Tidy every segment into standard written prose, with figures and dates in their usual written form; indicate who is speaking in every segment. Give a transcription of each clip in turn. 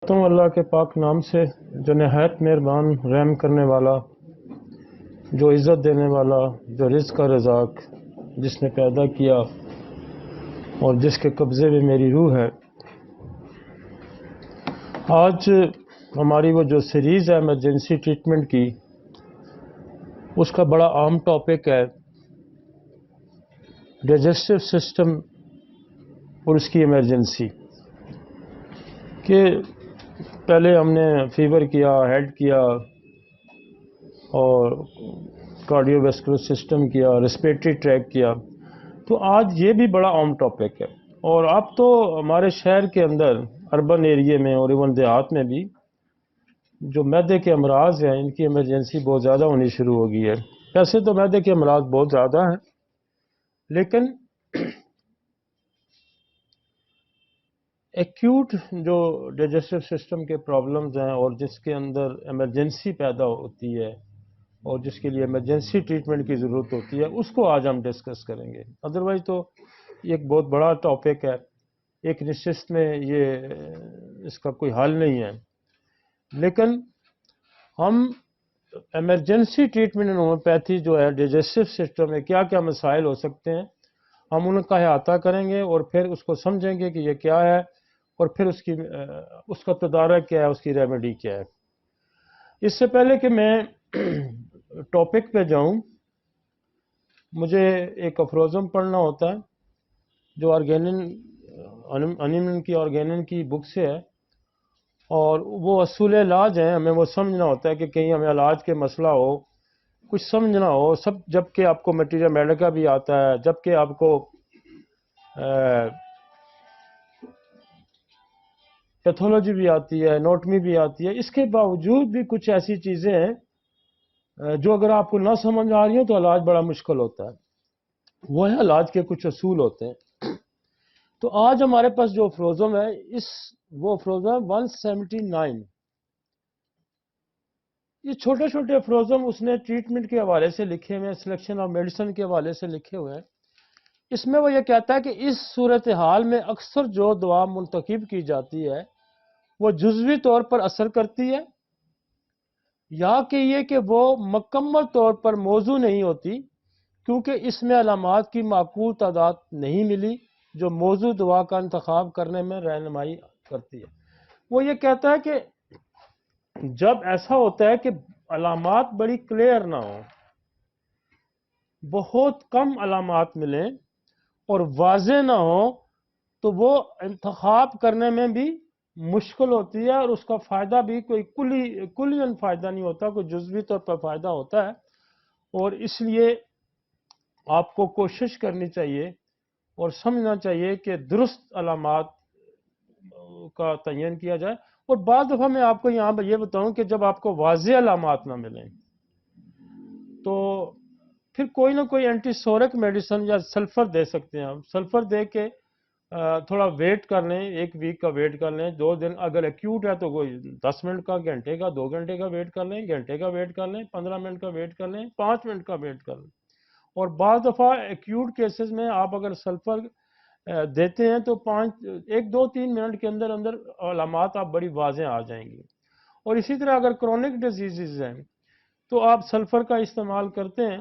Speaker 1: ہوں اللہ کے پاک نام سے جو نہایت مہربان رحم کرنے والا، جو عزت دینے والا، جو رزق کا رزاق، جس نے پیدا کیا اور جس کے قبضے میں میری روح ہے۔ آج ہماری وہ جو سیریز ہے ایمرجنسی ٹریٹمنٹ کی، اس کا بڑا عام ٹاپک ہے ڈائجسٹو سسٹم اور اس کی ایمرجنسی، کہ پہلے ہم نے فیور کیا، ہیڈ کیا اور کارڈیو ویسکولر سسٹم کیا، ریسپیریٹری ٹریک کیا، تو آج یہ بھی بڑا عام ٹاپک ہے۔ اور اب تو ہمارے شہر کے اندر اربن ایریے میں اور ایون دیہات میں بھی جو معدے کے امراض ہیں، ان کی ایمرجنسی بہت زیادہ ہونی شروع ہو گئی ہے۔ ویسے تو معدے کے امراض بہت زیادہ ہیں، لیکن ایکیوٹ جو ڈائجسٹو سسٹم کے پرابلمز ہیں اور جس کے اندر ایمرجنسی پیدا ہوتی ہے اور جس کے لیے ایمرجنسی ٹریٹمنٹ کی ضرورت ہوتی ہے، اس کو آج ہم ڈسکس کریں گے۔ ادروائز تو یہ ایک بہت بڑا ٹاپک ہے، ایک نشست میں اس کا کوئی حل نہیں ہے، لیکن ہم ایمرجنسی ٹریٹمنٹ ہومیوپیتھی جو ہے ڈائجسٹو سسٹم میں کیا کیا مسائل ہو سکتے ہیں، ہم ان کا احاطہ کریں گے اور پھر اس کو سمجھیں گے کہ یہ کیا ہے اور پھر اس کا تدارک کیا ہے، اس کی ریمیڈی کیا ہے۔ اس سے پہلے کہ میں ٹاپک پہ جاؤں، مجھے ایک افروزم پڑھنا ہوتا ہے جو انیمن کی آرگینن کی بک سے ہے، اور وہ اصول علاج ہیں، ہمیں وہ سمجھنا ہوتا ہے کہ کہیں ہمیں علاج کے مسئلہ ہو، کچھ سمجھنا ہو، جبکہ آپ کو میٹیریا میڈیکا بھی آتا ہے، جبکہ آپ کو پیتھولوجی بھی آتی ہے، اناٹمی بھی آتی ہے، اس کے باوجود بھی کچھ ایسی چیزیں ہیں جو اگر آپ کو نہ سمجھ آ رہی ہیں تو علاج بڑا مشکل ہوتا ہے۔ وہ ہے علاج کے کچھ اصول ہوتے ہیں۔ تو آج ہمارے پاس جو افروزم ہے، وہ افروزم 179، یہ چھوٹے چھوٹے افروزم اس نے ٹریٹمنٹ کے حوالے سے لکھے ہوئے ہیں، سلیکشن آف میڈیسن کے حوالے سے لکھے ہوئے ہیں۔ اس میں وہ یہ کہتا ہے کہ اس صورتحال میں اکثر جو دوا منتخب کی جاتی ہے وہ جزوی طور پر اثر کرتی ہے، یا کہ یہ کہ وہ مکمل طور پر موزوں نہیں ہوتی، کیونکہ اس میں علامات کی معقول تعداد نہیں ملی جو موزوں دوا کا انتخاب کرنے میں رہنمائی کرتی ہے۔ وہ یہ کہتا ہے کہ جب ایسا ہوتا ہے کہ علامات بڑی کلیئر نہ ہوں، بہت کم علامات ملیں اور واضح نہ ہوں، تو وہ انتخاب کرنے میں بھی مشکل ہوتی ہے، اور اس کا فائدہ بھی کوئی کلیاً فائدہ نہیں ہوتا، کوئی جزوی طور پر فائدہ ہوتا ہے۔ اور اس لیے آپ کو کوشش کرنی چاہیے اور سمجھنا چاہیے کہ درست علامات کا تعین کیا جائے۔ اور بعض دفعہ میں آپ کو یہاں یہ بتاؤں کہ جب آپ کو واضح علامات نہ ملیں تو پھر کوئی نہ کوئی اینٹی سورک میڈیسن یا سلفر دے سکتے ہیں۔ ہم سلفر دے کے تھوڑا ویٹ کر لیں، 1 ویک کا ویٹ کر لیں، 2 دن اگر ایکیوٹ ہے تو کوئی 10 منٹ کا، گھنٹے کا، 2 گھنٹے کا ویٹ کر لیں، گھنٹے کا ویٹ کر لیں، 15 منٹ کا ویٹ کر لیں، 5 منٹ کا ویٹ کر لیں۔ اور بعض دفعہ ایکیوٹ کیسز میں آپ اگر سلفر دیتے ہیں تو 1 2 3 منٹ کے اندر اندر علامات آپ بڑی واضح آ جائیں گی۔ اور اسی طرح اگر کرونک ڈیزیزز ہیں تو آپ سلفر کا استعمال کرتے ہیں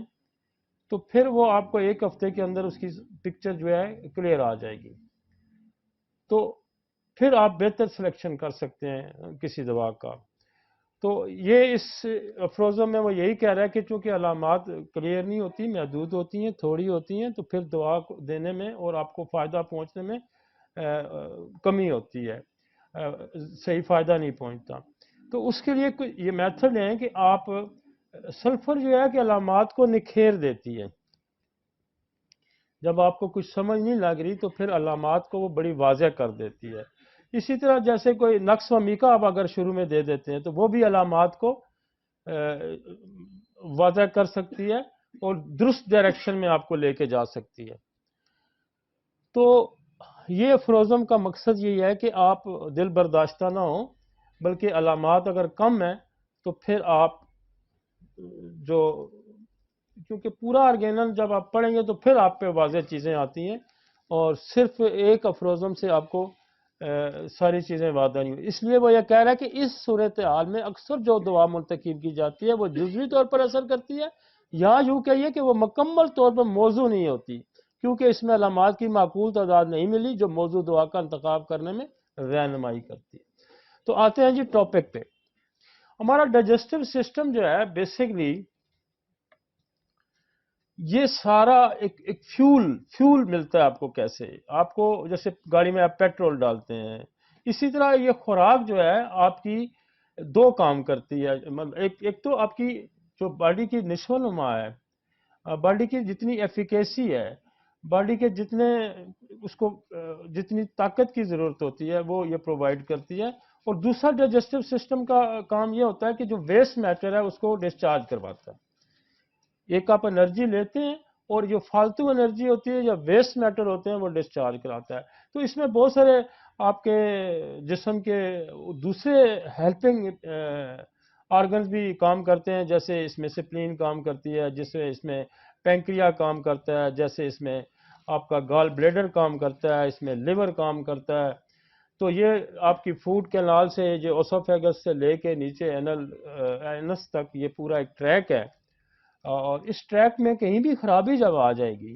Speaker 1: تو پھر وہ آپ کو 1 ہفتے کے اندر اس کی پکچر جو ہے کلیئر آ جائے گی، تو پھر آپ بہتر سلیکشن کر سکتے ہیں کسی دوا کا۔ تو یہ اس افروزم میں وہ یہی کہہ رہا ہے کہ چونکہ علامات کلیئر نہیں ہوتی، محدود ہوتی ہیں، تھوڑی ہوتی ہیں، تو پھر دوا دینے میں اور آپ کو فائدہ پہنچنے میں کمی ہوتی ہے، صحیح فائدہ نہیں پہنچتا۔ تو اس کے لیے یہ میتھڈ ہے کہ آپ سلفر جو ہے کہ علامات کو نکھیر دیتی ہے۔ جب آپ کو کچھ سمجھ نہیں لگ رہی تو پھر علامات کو وہ بڑی واضح کر دیتی ہے۔ اسی طرح جیسے کوئی نقص و میکا آپ اگر شروع میں دے دیتے ہیں تو وہ بھی علامات کو واضح کر سکتی ہے اور درست ڈائریکشن میں آپ کو لے کے جا سکتی ہے۔ تو یہ افروزم کا مقصد یہ ہے کہ آپ دل برداشتہ نہ ہوں، بلکہ علامات اگر کم ہیں تو پھر آپ کیونکہ پورا آرگینل جب آپ پڑھیں گے تو پھر آپ پہ واضح چیزیں آتی ہیں، اور صرف ایک افروزم سے آپ کو ساری چیزیں وعدہ نہیں ہوئی. اس لیے وہ یہ کہہ رہا ہے کہ اس صورتحال میں اکثر جو دعا منتخب کی جاتی ہے وہ جزوی طور پر اثر کرتی ہے، یا یوں کہیے کہ وہ مکمل طور پر موضوع نہیں ہوتی، کیونکہ اس میں علامات کی معقول تعداد نہیں ملی جو موضوع دعا کا انتخاب کرنے میں رہنمائی کرتی ہے. تو آتے ہیں جی ٹاپک پہ. ہمارا ڈائجسٹو سسٹم جو ہے بیسیکلی یہ سارا ایک فیول ملتا ہے آپ کو. کیسے؟ آپ کو جیسے گاڑی میں آپ پیٹرول ڈالتے ہیں، اسی طرح یہ خوراک جو ہے آپ کی دو کام کرتی ہے. ایک تو آپ کی جو باڈی کی نشو و نما ہے، باڈی کی جتنی ایفیکیسی ہے، باڈی کے جتنے اس کو جتنی طاقت کی ضرورت ہوتی ہے وہ یہ پرووائڈ کرتی ہے. اور دوسرا ڈائجسٹو سسٹم کا کام یہ ہوتا ہے کہ جو ویسٹ میٹر ہے اس کو ڈسچارج کرواتا ہے. ایک آپ انرجی لیتے ہیں اور جو فالتو انرجی ہوتی ہے یا ویسٹ میٹر ہوتے ہیں وہ ڈسچارج کراتا ہے. تو اس میں بہت سارے آپ کے جسم کے دوسرے ہیلپنگ آرگنز بھی کام کرتے ہیں، جیسے اس میں سپلین کام کرتی ہے، جیسے اس میں پینکریا کام کرتا ہے، جیسے اس میں آپ کا گال بلیڈر کام کرتا ہے، اس میں لیور کام کرتا ہے. تو یہ آپ کی فوڈ کینال سے جو اوسوفیگس سے لے کے نیچے اینس تک یہ پورا ایک ٹریک ہے. اور اس ٹریک میں کہیں بھی خرابی جب آ جائے گی،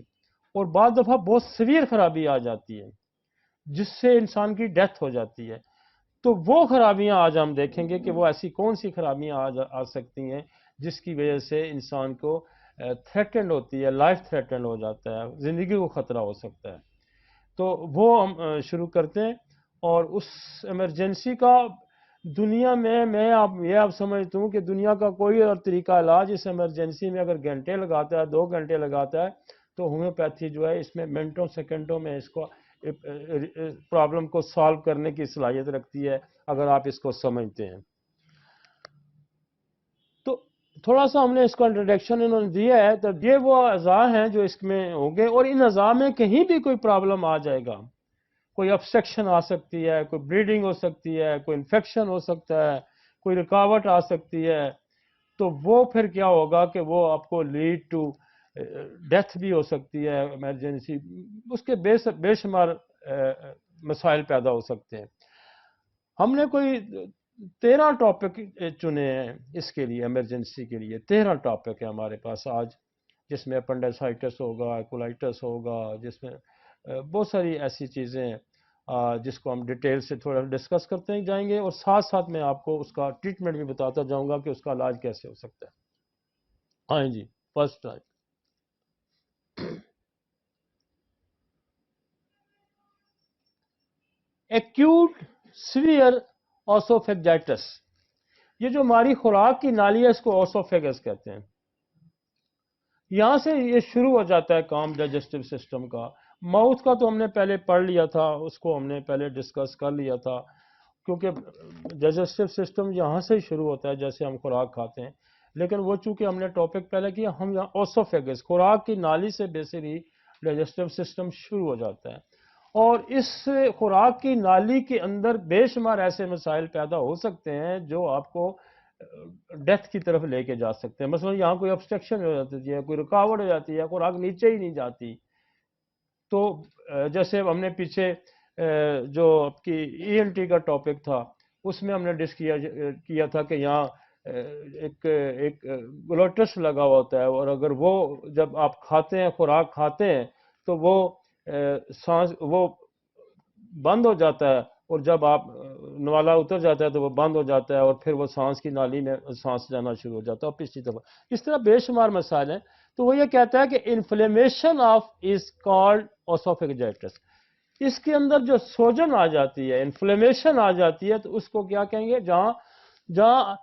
Speaker 1: اور بعض دفعہ بہت سیویئر خرابی آ جاتی ہے جس سے انسان کی ڈیتھ ہو جاتی ہے، تو وہ خرابیاں آج ہم دیکھیں گے کہ وہ ایسی کون سی خرابیاں آ سکتی ہیں جس کی وجہ سے انسان کو تھریٹنڈ ہوتی ہے، لائف تھریٹنڈ ہو جاتا ہے، زندگی کو خطرہ ہو سکتا ہے. تو وہ ہم شروع کرتے ہیں. اور اس ایمرجنسی کا دنیا میں آپ سمجھتا ہوں کہ دنیا کا کوئی اور طریقہ علاج اس ایمرجنسی میں اگر گھنٹے لگاتا ہے، 2 گھنٹے لگاتا ہے، تو ہومیوپیتھی جو ہے اس میں منٹوں سیکنڈوں میں اس کو پرابلم کو سالو کرنے کی صلاحیت رکھتی ہے اگر آپ اس کو سمجھتے ہیں. تو تھوڑا سا ہم نے اس کا انٹروڈکشن انہوں نے دیا ہے. تو یہ وہ اعضاء ہیں جو اس میں ہوں گے، اور ان اعضاء میں کہیں بھی کوئی پرابلم آ جائے گا، کوئی ابسٹرکشن آ سکتی ہے، کوئی بلیڈنگ ہو سکتی ہے، کوئی انفیکشن ہو سکتا ہے، کوئی رکاوٹ آ سکتی ہے، تو وہ پھر کیا ہوگا کہ وہ آپ کو لیڈ ٹو ڈیتھ بھی ہو سکتی ہے ایمرجنسی. اس کے بے شمار مسائل پیدا ہو سکتے ہیں. ہم نے کوئی 13 ٹاپک چنے ہیں اس کے لیے، ایمرجنسی کے لیے 13 ٹاپک ہے ہمارے پاس آج، جس میں اپنڈیسائٹس ہوگا، کولائٹس ہوگا، جس میں بہت ساری ایسی چیزیں ہیں جس کو ہم ڈیٹیل سے تھوڑا ڈسکس کرتے جائیں گے، اور ساتھ ساتھ میں آپ کو اس کا ٹریٹمنٹ بھی بتاتا جاؤں گا کہ اس کا علاج کیسے ہو سکتا ہے. ہاں جی، فرسٹ ٹائپ ایکیوٹ سیویئر اوسوفیگائٹس. یہ جو ہماری خوراک کی نالی ہے اس کو اوسوفیگس کہتے ہیں. یہاں سے یہ شروع ہو جاتا ہے کام ڈائجسٹو سسٹم کا. ماؤتھ کا تو ہم نے پہلے پڑھ لیا تھا، اس کو ہم نے پہلے ڈسکس کر لیا تھا، کیونکہ ڈائجسٹو سسٹم یہاں سے شروع ہوتا ہے جیسے ہم خوراک کھاتے ہیں. لیکن وہ چونکہ ہم نے ٹاپک پہلے کیا، ہم یہاں اوسوفیگس خوراک کی نالی سے بیسیکلی ڈائجسٹو سسٹم شروع ہو جاتا ہے. اور اس خوراک کی نالی کے اندر بے شمار ایسے مسائل پیدا ہو سکتے ہیں جو آپ کو ڈیتھ کی طرف لے کے جا سکتے ہیں. مثلا یہاں کوئی ابسٹرکشن ہو جاتی ہے، کوئی رکاوٹ ہو جاتی ہے، خوراک نیچے ہی نہیں جاتی. تو جیسے ہم نے پیچھے جو آپ کی ای این ٹی کا ٹاپک تھا اس میں ہم نے کیا تھا کہ یہاں ایک گلوٹس لگا ہوا ہوتا ہے، اور اگر وہ جب آپ کھاتے ہیں، خوراک کھاتے ہیں، تو وہ سانس وہ بند ہو جاتا ہے، اور جب آپ نوالا اتر جاتا ہے تو وہ بند ہو جاتا ہے، اور پھر وہ سانس کی نالی میں سانس جانا شروع ہو جاتا ہے، اور پچھلی طرف اس طرح بے شمار مسائل ہیں. تو وہ یہ کہتا ہے کہ انفلیمیشن آف از کالڈ اوسوفیگائٹس. اس کے اندر جو سوجن آ جاتی ہے، انفلیمیشن آ جاتی ہے، تو اس کو کیا کہیں گے؟ جہاں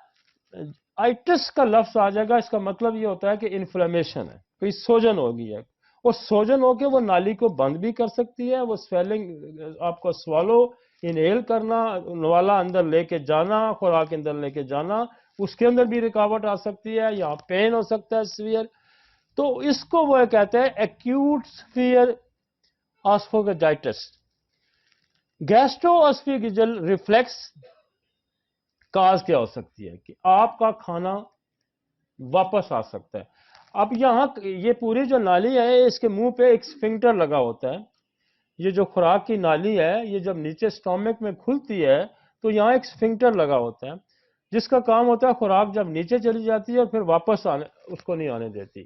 Speaker 1: آئٹس کا لفظ آ جائے گا اس کا مطلب یہ ہوتا ہے کہ انفلیمیشن ہے، کوئی سوجن ہوگی ہے. اور سوجن ہو کے وہ نالی کو بند بھی کر سکتی ہے، وہ سویلنگ آپ کو سوالو انہیل کرنا، نوالا اندر لے کے جانا، خوراک اندر لے کے جانا، اس کے اندر بھی رکاوٹ آ سکتی ہے، یا پین ہو سکتا ہے سیویئر. تو اس کو وہ کہتے ہیں acute severe oesophagitis. Gastro oesophageal reflux cause کیا ہو سکتی ہے کہ آپ کا کھانا واپس آ سکتا ہے. اب یہاں یہ پوری جو نالی ہے اس کے منہ پہ ایک سفنکٹر لگا ہوتا ہے. یہ جو خوراک کی نالی ہے یہ جب نیچے سٹومک میں کھلتی ہے تو یہاں ایک سفنکٹر لگا ہوتا ہے جس کا کام ہوتا ہے خوراک جب نیچے چلی جاتی ہے اور پھر واپس اس کو نہیں آنے دیتی.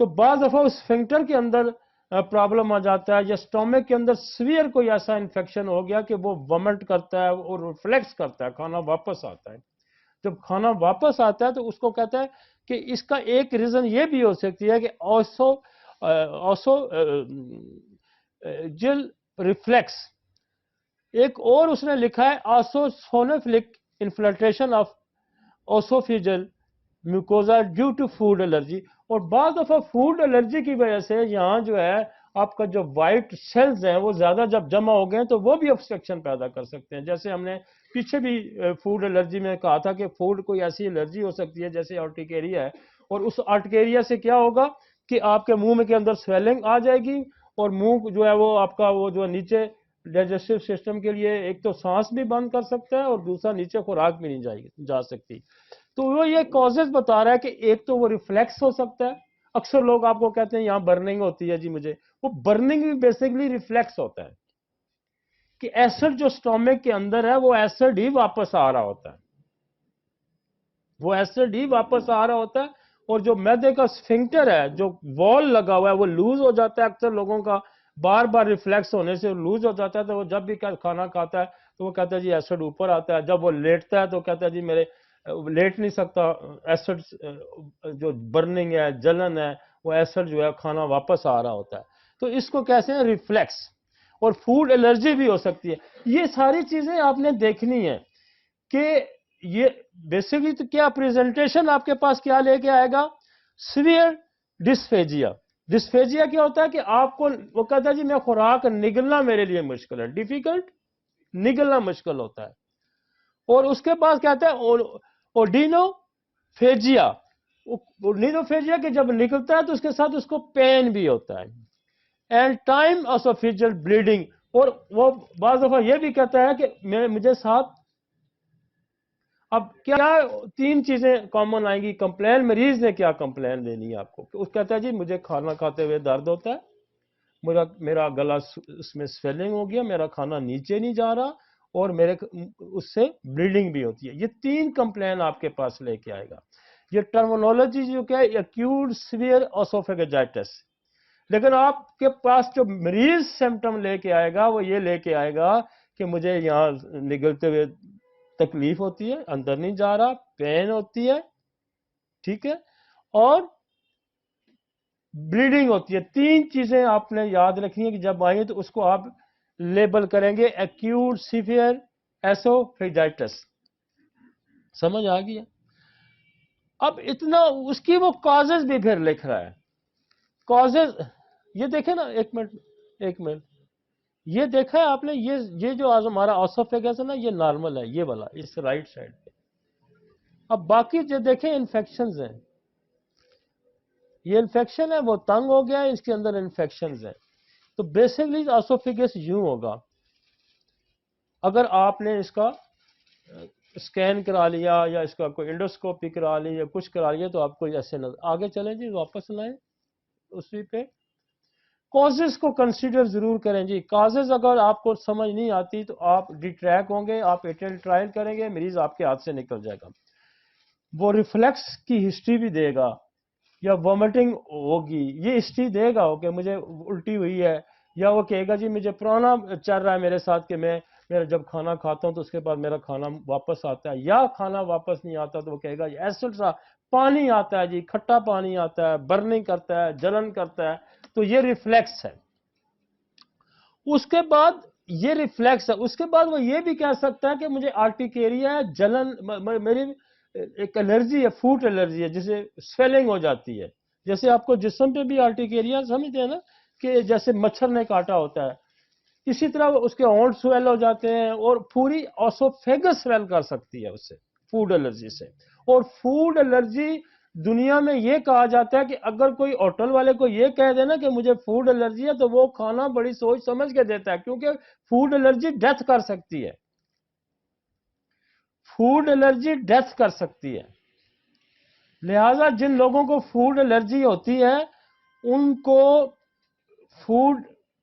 Speaker 1: تو بعض دفعہ اس سفنکٹر کے اندر پرابلم آ جاتا ہے یا سٹومک کے اندر سویئر کوئی ایسا انفیکشن ہو گیا کہ وہ ومٹ کرتا ہے اور ریفلیکس کرتا ہے, کھانا واپس آتا ہے. جب کھانا واپس آتا ہے تو اس کو کہتا ہے کہ اس کا ایک ریزن یہ بھی ہو سکتی ہے کہ اوسو جل ریفلیکس. ایک اور اس نے لکھا ہے eosinophilic infiltration of oesophageal mucosa due to food allergy. اور بعض دفعہ فوڈ الرجی کی وجہ سے یہاں جو ہے آپ کا جو وائٹ سیلز ہیں وہ زیادہ جب جمع ہو گئے تو وہ بھی obstruction پیدا کر سکتے ہیں. جیسے ہم نے پیچھے بھی فوڈ الرجی میں کہا تھا کہ فوڈ کوئی ایسی الرجی ہو سکتی ہے جیسے آرٹیکیریا ہے, اور اس آرٹیکیریا سے کیا ہوگا کہ آپ کے منہ کے اندر سویلنگ آ جائے گی اور منہ جو ہے وہ آپ کا وہ جو نیچے ڈائجسٹو سسٹم کے لیے ایک تو سانس بھی بند کر سکتا ہے اور دوسرا نیچے خوراک بھی نہیں جا سکتی. تو وہ یہ کازز بتا رہا ہے کہ ایک تو وہ ریفلیکس ہو سکتا ہے. اکثر لوگ آپ کو کہتے ہیں یہاں برننگ ہوتی ہے جی مجھے, وہ برننگ بھی بیسیکلی ریفلیکس ہوتا ہے کہ ایسڈ جو سٹومک کے اندر ہے وہ ایسڈ ہی واپس آ رہا ہوتا ہے, وہ ایسڈ ہی واپس آ رہا ہوتا ہے. اور جو معدے کا سفنکٹر ہے جو وال لگا ہوا ہے وہ لوز ہو جاتا ہے. اکثر لوگوں کا بار بار ریفلیکس ہونے سے لوز ہو جاتا ہے, تو وہ جب بھی کھانا کھاتا ہے تو وہ کہتا ہے جی ایسڈ اوپر آتا ہے. جب وہ لیٹتا ہے تو کہتا ہے جی میرے لیٹ نہیں سکتا, ایسڈ جو برننگ ہے جلن ہے وہ ایسڈ جو ہے کھانا واپس آ رہا ہوتا ہے. تو اس کو کہتے ہیں ریفلیکس. اور فوڈ الرجی بھی ہو سکتی ہے. یہ ساری چیزیں آپ نے دیکھنی ہے کہ یہ بیسکلی تو کیا پریزنٹیشن آپ کے پاس کیا لے کے آئے گا, سیویئر ڈسفیجیا. ڈسفیجیا کیا ہوتا ہے کہ آپ کو وہ کہتا ہے جی میں خوراک نگلنا میرے لیے مشکل ہے, ڈیفیکلٹ, نگلنا مشکل ہوتا ہے. اور اس کے بعد کہتا ہے اوڈینو فیجیا. اوڈینو فیجیا کہ جب نکلتا ہے تو اس کے ساتھ اس کو پین بھی ہوتا ہے. And time oesophageal bleeding. اور وہ بعض دفعہ یہ بھی کہتا ہے کہ مجھے ساتھ, اب کیا تین چیزیں کامن آئیں گی. کمپلین مریض نے کیا کمپلین دینی ہے آپ کو, اس کہتا ہے جی مجھے کھانا کھاتے ہوئے درد ہوتا ہے, میرا گلا اس میں سویلنگ ہو گیا, میرا کھانا نیچے نہیں جا رہا, اور میرے اس سے بلیڈنگ بھی ہوتی ہے. یہ تین کمپلین آپ کے پاس لے کے آئے گا. یہ ٹرمینالوجی جو کہ ایکیوٹ سیویئر اوسوفیگائٹس. لیکن آپ کے پاس جو مریض سمٹم لے کے آئے گا وہ یہ لے کے آئے گا کہ مجھے یہاں نگلتے ہوئے تکلیف ہوتی ہے, اندر نہیں جا رہا, پین ہوتی ہے, ٹھیک ہے, اور بلیڈنگ ہوتی ہے. تین چیزیں آپ نے یاد رکھنی ہے کہ جب آئیں تو اس کو آپ لیبل کریں گے ایکیوٹ سیویئر ایسوفیجائٹس. سمجھ آ گیا؟ اب اتنا اس کی وہ کازز بھی پھر لکھ رہا ہے. کازز یہ دیکھیں نا, ایک منٹ یہ دیکھا ہے آپ نے, یہ جو آج ہمارا اوسوفیگس ہے نا یہ نارمل ہے, یہ والا اس رائٹ سائڈ پہ. اب باقی جو دیکھیں انفیکشنز ہیں, یہ انفیکشن ہے وہ تنگ ہو گیا ہے, اس کے اندر انفیکشنز ہیں. تو بیسکلی اوسوفیگس یوں ہوگا, اگر آپ نے اس کا اسکین کرا لیا یا اس کا کوئی انڈوسکوپی کرا لی یا کچھ کرا لیا تو آپ کو ایسے نظر. آگے چلیں جی, واپس لائیں اسی پہ. کازز کو کنسیڈر ضرور کریں جی. کازز اگر آپ کو سمجھ نہیں آتی تو آپ ڈیٹریک ہوں گے, آپ ایٹل ٹرائل کریں گے, مریض آپ کے ہاتھ سے نکل جائے گا. وہ ریفلیکس کی ہسٹری بھی دے گا یا وومٹنگ ہوگی, یہ ہسٹری دے گا کہ مجھے الٹی ہوئی ہے, یا وہ کہے گا جی مجھے پرانا چل رہا ہے میرے ساتھ کہ میرا جب کھانا کھاتا ہوں تو اس کے بعد میرا کھانا واپس آتا ہے, یا کھانا واپس نہیں آتا تو وہ کہے گا ایسڈ سا پانی آتا ہے جی, کھٹا پانی آتا ہے, برننگ کرتا ہے, جلن کرتا ہے. تو یہ ریفلیکس ہے. اس کے بعد یہ ریفلیکس ہے. اس کے بعد وہ یہ بھی کہہ سکتا ہے کہ مجھے آرٹیکیریا ہے, جلن, میری ایک الرجی ہے, فوڈ الرجی ہے جسے سویلنگ ہو جاتی ہے. جیسے آپ کو جسم پہ بھی آرٹیکیریا سمجھتے ہیں نا کہ جیسے مچھر نے کاٹا ہوتا ہے, اسی طرح اس کے ہونٹ سویل ہو جاتے ہیں, اور پوری اوسوفیگس سویل کر سکتی ہے اس سے, فوڈ الرجی سے. اور فوڈ الرجی دنیا میں یہ کہا جاتا ہے کہ اگر کوئی ہوٹل والے کو یہ کہہ دینا کہ مجھے فوڈ الرجی ہے تو وہ کھانا بڑی سوچ سمجھ کے دیتا ہے, کیونکہ فوڈ الرجی ڈیتھ کر سکتی ہے. فوڈ الرجی ڈیتھ کر سکتی ہے. لہذا جن لوگوں کو فوڈ الرجی ہوتی ہے ان کو فوڈ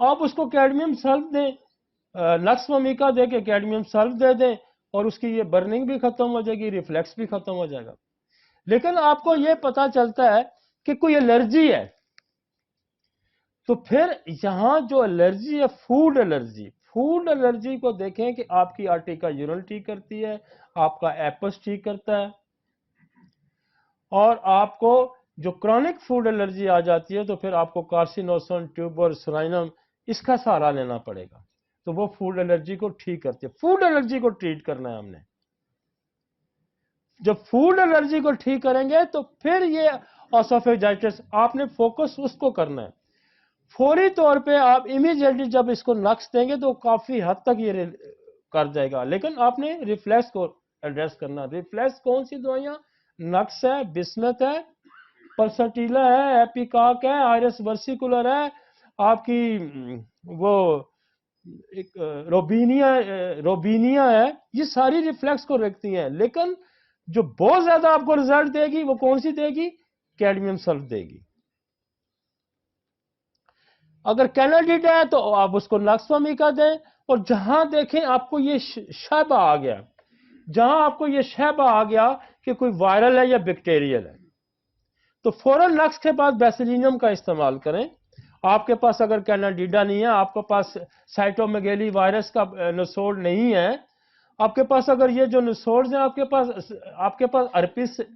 Speaker 1: آپ اس کو کیڈمیم سلف دیں، نقص ممیکا دے کے کیڈمیم سلف دے دیں، اور اس کی یہ برننگ بھی ختم ہو جائے گی، ریفلیکس بھی ختم ہو جائے گا۔ لیکن آپ کو یہ پتا چلتا ہے کہ کوئی الرجی ہے، تو پھر یہاں جو الرجی ہے فوڈ الرجی، فوڈ الرجی کو دیکھیں کہ آپ کی آرٹی کا یورل ٹھیک کرتی ہے، آپ کا ایپس ٹھیک کرتا ہے، اور آپ کو جو کرونک فوڈ الرجی آ جاتی ہے تو پھر آپ کو کارسینوسن ٹیوبر سرائنم اس کا سہارا لینا پڑے گا، تو وہ فوڈ الرجی کو ٹھیک کرتی ہے۔ فوڈ الرجی کو ٹریٹ کرنا ہے ہم نے، جب فوڈ الرجی کو ٹھیک کریں گے تو پھر یہ اسوفیجائٹس آپ نے فوکس اس کو کرنا ہے۔ فوری طور پہ آپ امیڈیٹلی جب اس کو نقص دیں گے تو کافی حد تک یہ کر جائے گا، لیکن آپ نے ریفلیکس کو ایڈریس کرنا۔ ریفلیکس کون سی دوائیاں؟ نقص ہے، بسمت ہے، پلسٹیلا ہے، ایپیکاک ہے، آئرس ورسیکولر ہے، آپ کی وہ ایک روبینیا ہے، یہ ساری ریفلیکس کو رکھتی ہیں، لیکن جو بہت زیادہ آپ کو رزلٹ دے گی وہ کون سی دے گی؟ کیڈمیم سلف دے گی۔ اگر کینیڈیڈ ہے تو آپ اس کو نقص ممیکا دیں، اور جہاں دیکھیں آپ کو یہ شائبہ آ گیا، جہاں آپ کو یہ شائبہ آ گیا کہ کوئی وائرل ہے یا بیکٹیریل ہے، تو فوراً نقص کے بعد بیسیلینیم کا استعمال کریں۔ آپ کے پاس اگر کینیڈیڈا نہیں ہے، آپ کے پاس سائٹومیگیلی وائرس کا نسوڑ نہیں ہے، آپ کے پاس اگر یہ جو نسوڑ ہیں آپ کے پاس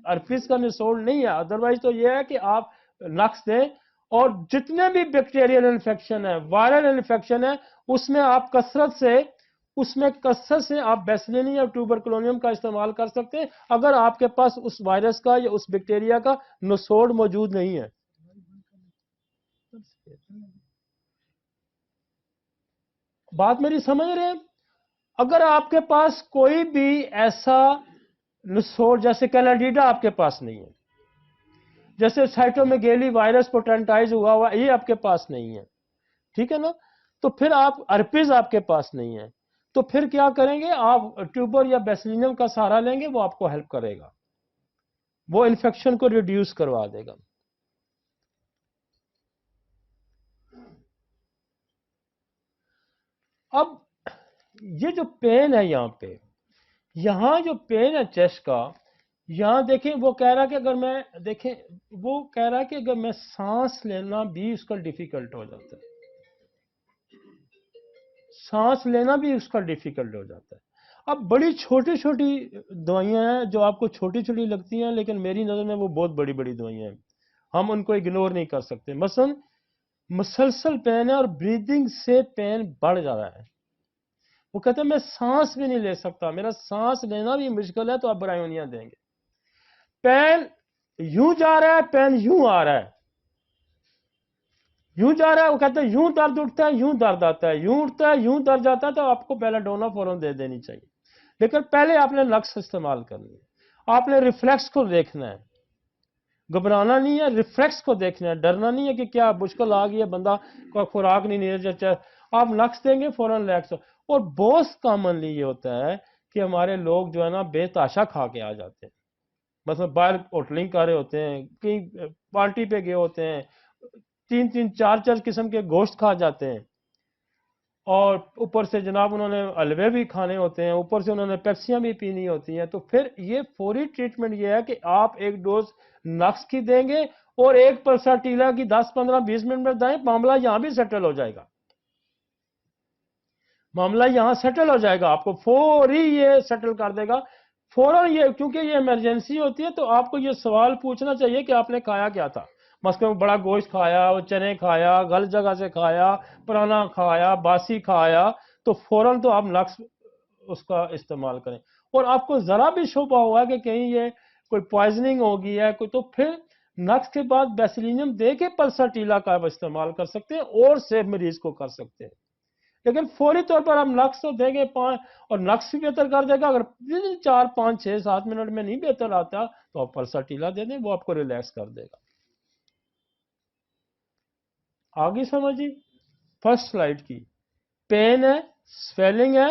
Speaker 1: ارپس کا نسوڑ نہیں ہے، ادروائز تو یہ ہے کہ آپ نقص دیں، اور جتنے بھی بیکٹیریل انفیکشن ہے، وائرل انفیکشن ہے، اس میں آپ کثرت سے آپ بیسلینی یا ٹیوبرکلونیم کا استعمال کر سکتے ہیں اگر آپ کے پاس اس وائرس کا یا اس بیکٹیریا کا نسوڑ موجود نہیں ہے۔ بات میری سمجھ رہے ہیں؟ اگر آپ کے پاس کوئی بھی ایسا نسوڑ جیسے کینیڈیڈا آپ کے پاس نہیں ہے، جیسے سائٹومیگیلی وائرس پوٹینٹائز ہوا یہ آپ کے پاس نہیں ہے، ٹھیک ہے نا، تو پھر آپ ارپز آپ کے پاس نہیں ہے، تو پھر کیا کریں گے؟ آپ ٹیوبر یا بیسلینیم کا سہارا لیں گے، وہ آپ کو ہیلپ کرے گا، وہ انفیکشن کو ریڈیوس کروا دے گا۔ اب یہ جو پین ہے یہاں جو پین ہے چیسٹ کا، یہاں دیکھیں وہ کہہ رہا کہ اگر میں سانس لینا بھی اس کا ڈیفیکلٹ ہو جاتا ہے، سانس لینا بھی اس کا ڈیفیکلٹ ہو جاتا ہے۔ اب بڑی چھوٹی چھوٹی دوائیاں ہیں جو آپ کو چھوٹی چھوٹی لگتی ہیں، لیکن میری نظر میں وہ بہت بڑی بڑی دوائیاں ہیں، ہم ان کو اگنور نہیں کر سکتے۔ مثلا مسلسل پین ہے اور بریدنگ سے پین بڑھ جا رہا ہے، وہ کہتے ہیں میں سانس بھی نہیں لے سکتا، میرا سانس لینا بھی مشکل ہے، تو آپ برائیونیا دیں گے۔ پین یوں جا رہا ہے، پین یوں آ رہا ہے، یوں جا رہا ہے، وہ کہتے ہیں یوں درد اٹھتا ہے، یوں درد آتا ہے، یوں اٹھتا ہے، یوں درد جاتا ہے، تو آپ کو بیلاڈونا فوراً دے دینی چاہیے، لیکن پہلے آپ نے نقص استعمال کرنی ہے، آپ نے ریفلیکس کو دیکھنا ہے، گھبرانا نہیں ہے، ریفلیکس کو دیکھنا ہے، ڈرنا نہیں ہے کہ کیا مشکل آ گئی ہے، بندہ کوئی خوراک نہیں لے، آپ نقص دیں گے فوراً ریلیکس۔ اور بہت کامنلی یہ ہوتا ہے کہ ہمارے لوگ جو ہے نا بے تاشا کھا کے آ جاتے ہیں، مثلا باہر ہوٹلنگ کر رہے ہوتے ہیں، کہیں پارٹی پہ گئے ہوتے ہیں، 3 4 قسم کے گوشت کھا جاتے ہیں، اور اوپر سے جناب انہوں نے حلوے بھی کھانے ہوتے ہیں، اوپر سے انہوں نے پیپسیاں بھی پینی ہوتی ہیں، تو پھر یہ فوری ٹریٹمنٹ یہ ہے کہ آپ ایک ڈوز نقص کی دیں گے اور ایک پلساٹیلا کی 10 15 20 منٹ میں دائیں، معاملہ یہاں بھی سیٹل ہو جائے گا، معاملہ یہاں سیٹل ہو جائے گا، آپ کو فوری یہ سیٹل کر دے گا فوراً، یہ کیونکہ یہ ایمرجنسی ہوتی ہے، تو آپ کو یہ سوال پوچھنا چاہیے کہ آپ نے کھایا کیا تھا، مثلا بڑا گوشت کھایا، وہ چنے کھایا، غلط جگہ سے کھایا، پرانا کھایا، باسی کھایا، تو فوراً تو آپ نقص اس کا استعمال کریں۔ اور آپ کو ذرا بھی شبہ ہوا کہ کہیں یہ کوئی پوائزننگ ہوگی ہے کوئی، تو پھر نقص کے بعد بیسیلینیم دے کے پلساٹیلا کا استعمال کر سکتے ہیں اور سیف مریض کو کر سکتے ہیں، لیکن فوری طور پر ہم نقص تو دیں گے، اور نقص بھی بہتر کر دے گا، اگر 4 5 6 7 منٹ میں نہیں بہتر آتا تو آپ پلساٹیلا دے دیں، وہ آپ کو ریلیکس کر دے گا۔ آگے سمجھی فرسٹ سلائیڈ کی، پین ہے، سویلنگ ہے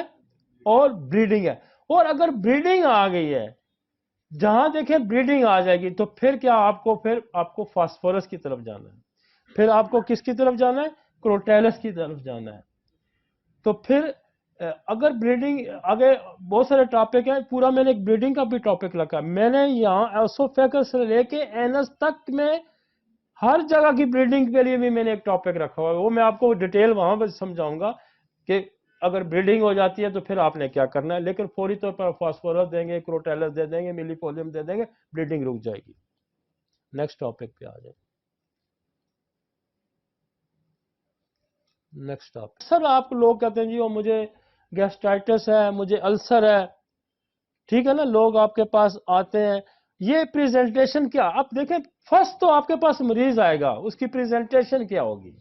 Speaker 1: اور بلیڈنگ ہے، اور اگر بلیڈنگ آ گئی ہے، جہاں دیکھیں بلیڈنگ آ جائے گی، تو پھر کیا آپ کو فاسفورس کی طرف جانا ہے، پھر آپ کو کس کی طرف جانا ہے؟ کروٹیلس کی طرف جانا ہے. تو پھر اگر بلیڈنگ آگے بہت سارے ٹاپک ہیں, پورا میں نے ایک بلیڈنگ کا بھی ٹاپک رکھا. میں نے یہاں ایسوفیگس سے لے کے اینس تک میں ہر جگہ کی بلیڈنگ کے لیے بھی میں نے ایک ٹاپک رکھا ہوا ہے. وہ میں آپ کو ڈیٹیل وہاں پہ سمجھاؤں گا کہ اگر بلیڈنگ ہو جاتی ہے تو پھر آپ نے کیا کرنا ہے. لیکن فوری طور پر فاسفورس دیں گے, کروٹیلس دے دیں گے, ملی فولیم دے دیں گے, بلیڈنگ رک جائے گی. نیکسٹ ٹاپک پہ آ جائیں. Next topic. سر آپ لوگ کہتے ہیں جی وہ مجھے گیسٹرائٹس ہے, مجھے السر ہے, ٹھیک ہے نا, لوگ آپ کے پاس آتے ہیں. یہ پریزنٹیشن کیا, آپ دیکھیں فرسٹ تو آپ کے پاس مریض آئے گا, اس کی پریزنٹیشن کیا ہوگی,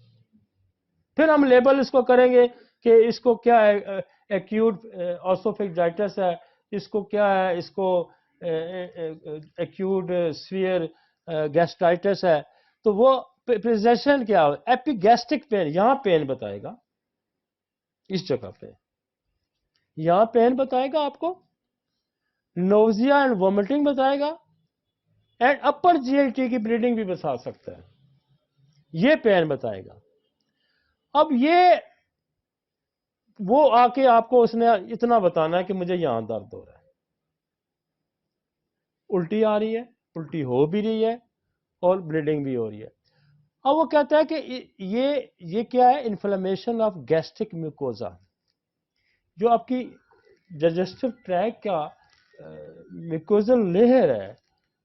Speaker 1: پھر ہم لیبل اس کو کریں گے کہ اس کو کیا ہے, ایکیوٹ اوسوفیجائٹس ہے, اس کو کیا ہے, اس کو ایکیوٹ سیویئر گیسٹرائٹس ہے. تو وہ پریزنٹیشن کیا ہو, ایپیگیسٹرک پین, یہاں پین بتائے گا, اس جگہ پہ یہاں پین بتائے گا آپ کو, نوزیا اینڈ وومٹنگ بتائے گا, and upper G L T کی بلیڈنگ بھی بتا سکتا ہے, یہ پین بتائے گا. اب یہ وہ آ کے آپ کو اس نے اتنا بتانا ہے کہ مجھے یہاں درد ہو رہا ہے, الٹی آ رہی ہے, الٹی ہو بھی رہی ہے, اور بلیڈنگ بھی ہو رہی ہے. اب وہ کہتا ہے کہ یہ کیا ہے, انفلیمیشن آف گیسٹرک میوکوزا, جو آپ کی ڈائجسٹو ٹریک کا میوکوزل لیئر ہے,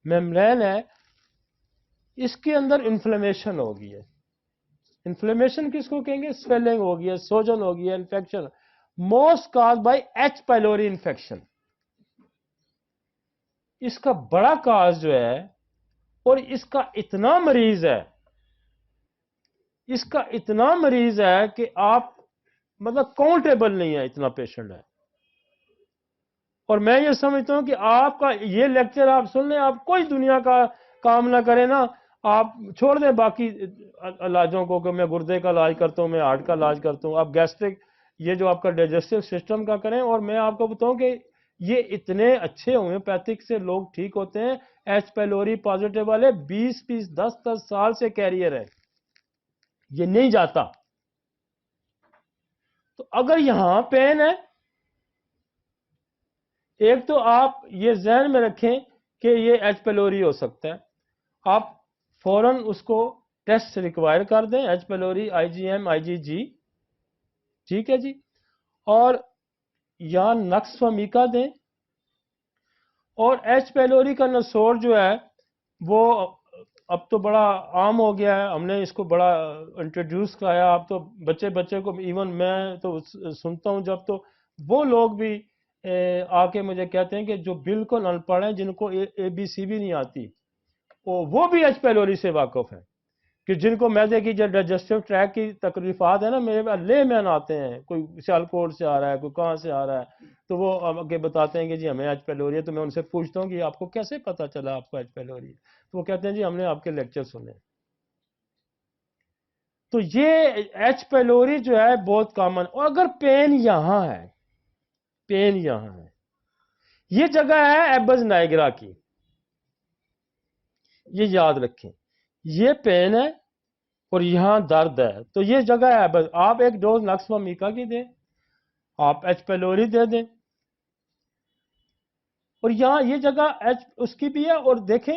Speaker 1: میمبرین ہے, اس کے اندر انفلیمیشن ہو گئی ہے. انفلیمیشن کس کو کہیں گے, سویلنگ ہو گئی ہے, سوجن ہو گئی ہے, infection, most cause by H pylori infection. اس کا بڑا کاز جو ہے, اور اس کا اتنا مریض ہے, اس کا اتنا مریض ہے کہ آپ مطلب کاؤنٹیبل نہیں ہے, اتنا پیشنٹ ہے. اور میں یہ سمجھتا ہوں کہ آپ کا یہ لیکچر آپ سن لیں, آپ کوئی دنیا کا کام نہ کریں نا, آپ چھوڑ دیں باقی علاجوں کو, کہ میں گردے کا علاج کرتا ہوں, میں ہارٹ کا علاج کرتا ہوں, آپ گیسٹرک یہ جو آپ کا ڈائجسٹو سسٹم کا کریں. اور میں آپ کو بتاؤں کہ یہ اتنے اچھے ہومیوپیتھک سے لوگ ٹھیک ہوتے ہیں, ایچ پیلوری پازیٹیو والے 20 10 سال سے کیریئر ہے, یہ نہیں جاتا. تو اگر یہاں پین ہے, ایک تو آپ یہ ذہن میں رکھیں کہ یہ ایچ پیلوری ہو سکتا ہے, آپ فوراً اس کو ٹیسٹ ریکوائر کر دیں, ایچ پیلوری, آئی جی ایم, آئی جی جی, ٹھیک ہے جی, اور یا نقص و میکا دیں. اور ایچ پیلوری کا نسور جو ہے وہ اب تو بڑا عام ہو گیا ہے, ہم نے اس کو بڑا انٹروڈیوس کرایا. اب تو بچے کو, ایون میں تو سنتا ہوں جب, تو وہ لوگ بھی آ کے مجھے کہتے ہیں کہ جو بالکل ان پڑھ ہیں, جن کو اے بی سی بھی نہیں آتی, وہ بھی ایچ پیلوری سے واقف ہیں. کہ جن کو میدے کی جو ڈائجسٹو ٹریک کی تکلیفات ہیں نا, میرے پاس لے مین آتے ہیں, کوئی سیالکوٹ سے آ رہا ہے, کوئی کہاں سے آ رہا ہے, تو وہ آگے بتاتے ہیں کہ جی ہمیں ایچ پیلوری ہے. تو میں ان سے پوچھتا ہوں کہ آپ کو کیسے پتا چلا آپ کو ایچ پیلوری ہے, تو وہ کہتے ہیں جی ہم نے آپ کے لیکچر سنے. تو یہ ایچ پیلوری جو ہے بہت کامن. اور اگر پین یہاں ہے, پین یہاں ہے, یہ جگہ ہے ایبز نائگرا کی, یہ یاد رکھیں, یہ پین ہے اور یہاں درد ہے, تو یہ جگہ ہے بس. آپ ایک ڈوز نقص و میکا کی دیں, آپ ایچ پیلوری دے دیں, اور یہاں یہ جگہ ایچ اس کی بھی ہے. اور دیکھیں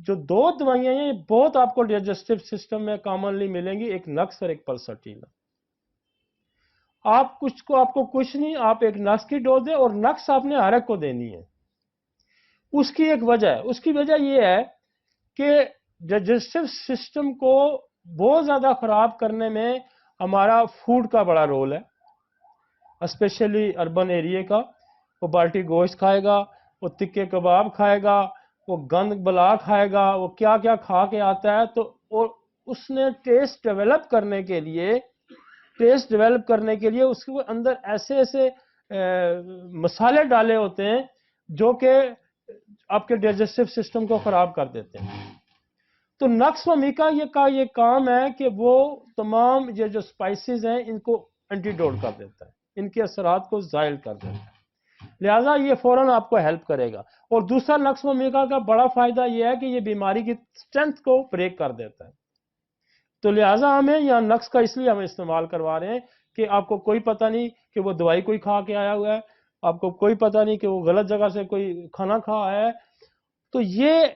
Speaker 1: جو دو دوائیاں ہیں, یہ بہت آپ کو ڈائجسٹو سسٹم میں کامنلی ملیں گی, ایک نقص اور ایک پلسٹین. آپ کو کچھ نہیں, آپ ایک نقص کی ڈوز دیں, اور نقص آپ نے ہر ایک کو دینی ہے. اس کی ایک وجہ ہے, اس کی وجہ یہ ہے کہ ڈائجسٹو سسٹم کو بہت زیادہ خراب کرنے میں ہمارا فوڈ کا بڑا رول ہے, اسپیشلی اربن ایریے کا. وہ بالٹی گوشت کھائے گا, وہ تکے کباب کھائے گا, وہ گند بلا کھائے گا, وہ کیا کیا کھا کے آتا ہے. تو اور اس نے ٹیسٹ ڈیولپ کرنے کے لیے اس کے اندر ایسے ایسے مسالے ڈالے ہوتے ہیں جو کہ آپ کے ڈائجسٹو سسٹم کو خراب کر دیتے ہیں. تو نقص و میکا یہ کام ہے کہ وہ تمام یہ جو سپائسز ہیں ان کو اینٹی ڈوٹ کر دیتا ہے, ان کے اثرات کو زائل کر دیتا ہے. لہذا یہ فوراً آپ کو ہیلپ کرے گا. اور دوسرا نقص و میکا کا بڑا فائدہ یہ ہے کہ یہ بیماری کی اسٹرینتھ کو بریک کر دیتا ہے. تو لہٰذا ہمیں یہاں نقص کا اس لیے ہمیں استعمال کروا رہے ہیں کہ آپ کو کوئی پتہ نہیں کہ وہ دوائی کوئی کھا کے آیا ہوا ہے، آپ کو کوئی پتہ نہیں کہ وہ غلط جگہ سے کوئی کھانا کھا آیا ہے، تو یہ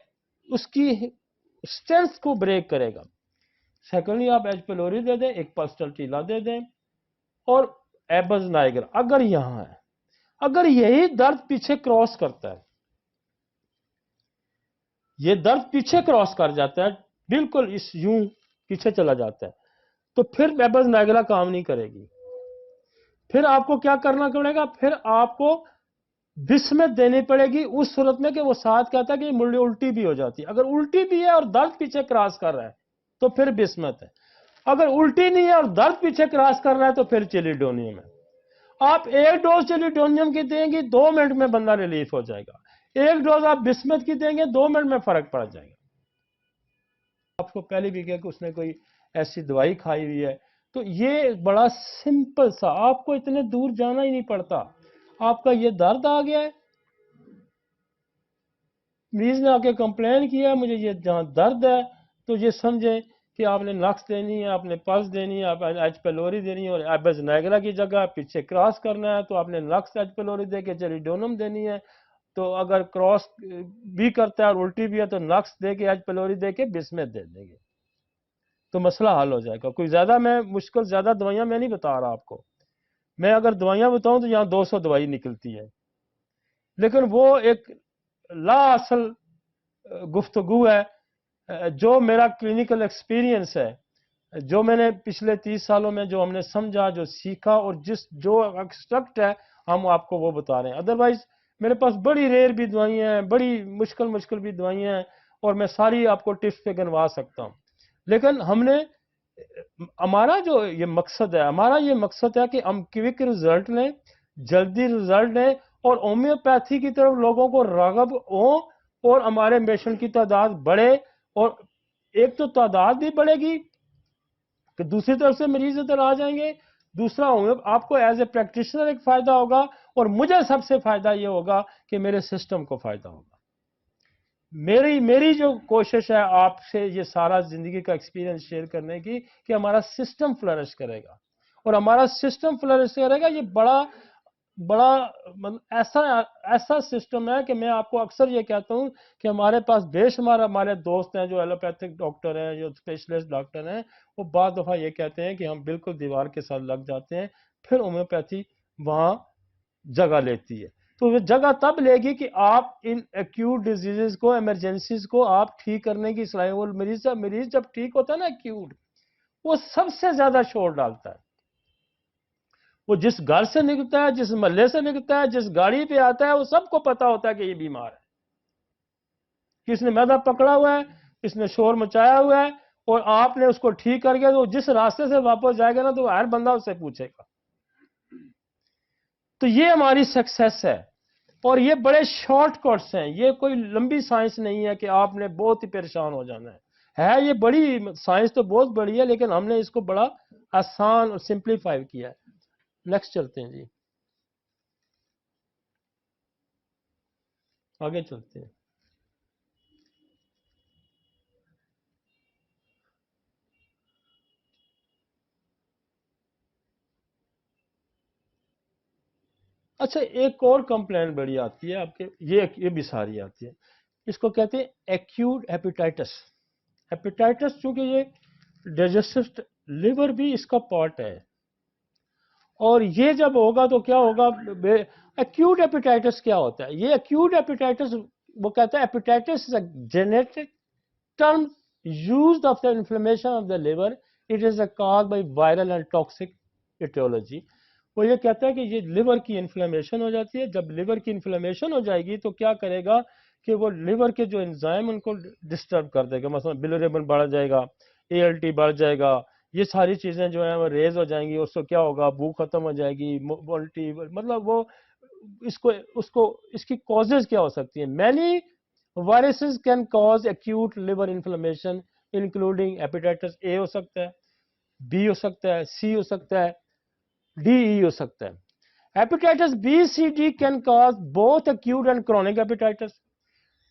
Speaker 1: اس کی اسٹرینتھ کو بریک کرے گا. سیکنڈلی آپ ایچ پیلوری دے دیں، ایک پاسٹل ٹیلا دے دیں، اور ایبز نائگر اگر یہاں ہے، اگر یہی درد پیچھے کراس کرتا ہے، یہ درد پیچھے کراس کر جاتا ہے، بالکل اس یوں پیچھے چلا جاتا ہے، تو پھر ایبز نائگرا کام نہیں کرے گی. پھر آپ کو کیا کرنا پڑے گا؟ پھر آپ کو بسمت دینی پڑے گی اس صورت میں کہ وہ ساتھ کہتا ہے کہ مڑی الٹی بھی ہو جاتی ہے. اگر الٹی بھی ہے اور درد پیچھے کراس کر رہا ہے تو پھر بسمت ہے. اگر الٹی نہیں ہے اور درد پیچھے کراس کر رہا ہے تو پھر چیلیڈونیم ہے. آپ ایک ڈوز چیلیڈونیم کی دیں گی 2 منٹ میں بندہ ریلیف ہو جائے گا. ایک ڈوز آپ بسمت کی دیں گے 2 منٹ میں فرق پڑ جائے گا. آپ کو پہلے بھی کہا کہ اس نے کوئی ایسی دوائی کھائی ہوئی ہے. تو یہ بڑا سمپل سا، آپ کو اتنے دور جانا ہی نہیں پڑتا. آپ کا یہ درد آ گیا ہے، مریض نے آ کے کمپلین کیا مجھے یہ جہاں درد ہے، تو یہ سمجھیں کہ آپ نے نقص دینی ہے، آپ نے پلس دینی ہے، آپ نے ایچ پیلوری دینی ہے، اور ایبز نائگرا کی جگہ پیچھے کراس کرنا ہے تو آپ نے نقص ایچ پیلوری دے کے چیلیڈونم دینی ہے. تو اگر کراس بھی کرتا ہے اور الٹی بھی ہے تو نقص دے کے ایچ پیلوری دے کے بسمت دے دیں گے تو مسئلہ حل ہو جائے گا. کوئی زیادہ میں مشکل زیادہ دوائیاں میں نہیں بتا رہا آپ کو. میں اگر دوائیاں بتاؤں تو یہاں 200 دوائی نکلتی ہے، لیکن وہ ایک لا اصل گفتگو ہے جو میرا کلینکل ایکسپیرینس ہے، جو میں نے پچھلے 30 سالوں میں جو ہم نے سمجھا، جو سیکھا، اور جو ایکسٹرکٹ ہے ہم آپ کو وہ بتا رہے ہیں. ادروائز میرے پاس بڑی ریئر بھی دوائیاں ہیں، بڑی مشکل بھی دوائیاں ہیں، اور میں ساری آپ کو ٹپس پہ گنوا سکتا ہوں. لیکن ہمارا جو یہ مقصد ہے، ہمارا یہ مقصد ہے کہ ہم کوئک رزلٹ لیں، جلدی رزلٹ لیں، اور ہومیوپیتھی کی طرف لوگوں کو راغب ہوں، اور ہمارے پیشنٹ کی تعداد بڑھے. اور ایک تو تعداد بھی بڑھے گی کہ دوسری طرف سے مریض ادھر آ جائیں گے، دوسرا آپ کو ایز اے پریکٹیشنر ایک فائدہ ہوگا، اور مجھے سب سے فائدہ یہ ہوگا کہ میرے سسٹم کو فائدہ ہوگا. میری جو کوشش ہے آپ سے یہ سارا زندگی کا ایکسپیرینس شیئر کرنے کی کہ ہمارا سسٹم فلرش کرے گا، اور ہمارا سسٹم فلرش کرے گا. یہ بڑا ایسا سسٹم ہے کہ میں آپ کو اکثر یہ کہتا ہوں کہ ہمارے پاس بے شمار ہمارے دوست ہیں جو ایلوپیتھک ڈاکٹر ہیں، جو اسپیشلسٹ ڈاکٹر ہیں، وہ بعض دفعہ یہ کہتے ہیں کہ ہم بالکل دیوار کے ساتھ لگ جاتے ہیں، پھر ہومیوپیتھی وہاں جگہ لیتی ہے. تو وہ جگہ تب لے گی کہ آپ ان ایکیوٹ ڈیزیزز کو، ایمرجنسیز کو آپ ٹھیک کرنے کی صلاحیت. وہ مریض جب ٹھیک ہوتا ہے نا ایکیوٹ، وہ سب سے زیادہ شور ڈالتا ہے. وہ جس گھر سے نکلتا ہے، جس محلے سے نکلتا ہے، جس گاڑی پہ آتا ہے، وہ سب کو پتا ہوتا ہے کہ یہ بیمار ہے، کس نے معدہ پکڑا ہوا ہے، کس نے شور مچایا ہوا ہے، اور آپ نے اس کو ٹھیک کر کے تو جس راستے سے واپس جائے گا نا تو ہر بندہ اس سے پوچھے گا. تو یہ ہماری سکسیس ہے، اور یہ بڑے شارٹ کٹس ہیں. یہ کوئی لمبی سائنس نہیں ہے کہ آپ نے بہت ہی پریشان ہو جانا ہے. یہ بڑی سائنس تو بہت بڑی ہے، لیکن ہم نے اس کو بڑا آسان اور سمپلیفائی کیا ہے. نیکسٹ چلتے ہیں جی، آگے چلتے ہیں. اچھا، ایک اور کمپلین بڑی آتی ہے آپ کے، یہ بھی ساری آتی ہے. اس کو کہتے ہیں ایکیوٹ ہیپیٹائٹس. ہیپیٹائٹس چونکہ یہ ڈائجسٹو لیور بھی اس کا پارٹ ہے، اور یہ جب ہوگا تو کیا ہوگا؟ ایکیوٹ ہیپیٹائٹس کیا ہوتا ہے؟ یہ ایکیوٹ ہیپیٹائٹس وہ کہتا ہے hepatitis is a genetic term used of the inflammation of the liver. It is caused by viral and toxic etiology. وہ یہ کہتا ہے کہ یہ لیور کی انفلیمیشن ہو جاتی ہے. جب لیور کی انفلیمیشن ہو جائے گی تو کیا کرے گا کہ وہ لیور کے جو انزائم ان کو ڈسٹرب کر دے گا. مثلا بلیروبن بڑھ جائے گا، ALT بڑھ جائے گا، یہ ساری چیزیں جو ہیں وہ ریز ہو جائیں گی. اس کو کیا ہوگا؟ بھوک ختم ہو جائے گی، موبلٹی، مطلب وہ اس کی کازز کیا ہو سکتی ہیں؟ Many viruses can cause acute liver inflammation including hepatitis A ہو سکتا ہے، بی ہو سکتا ہے، سی ہو سکتا ہے، ڈی ای ہو سکتا ہے. Hepatitis B C D can cause both acute and chronic hepatitis.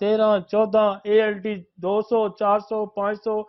Speaker 1: 13, 14, ALT 200, 400, 500,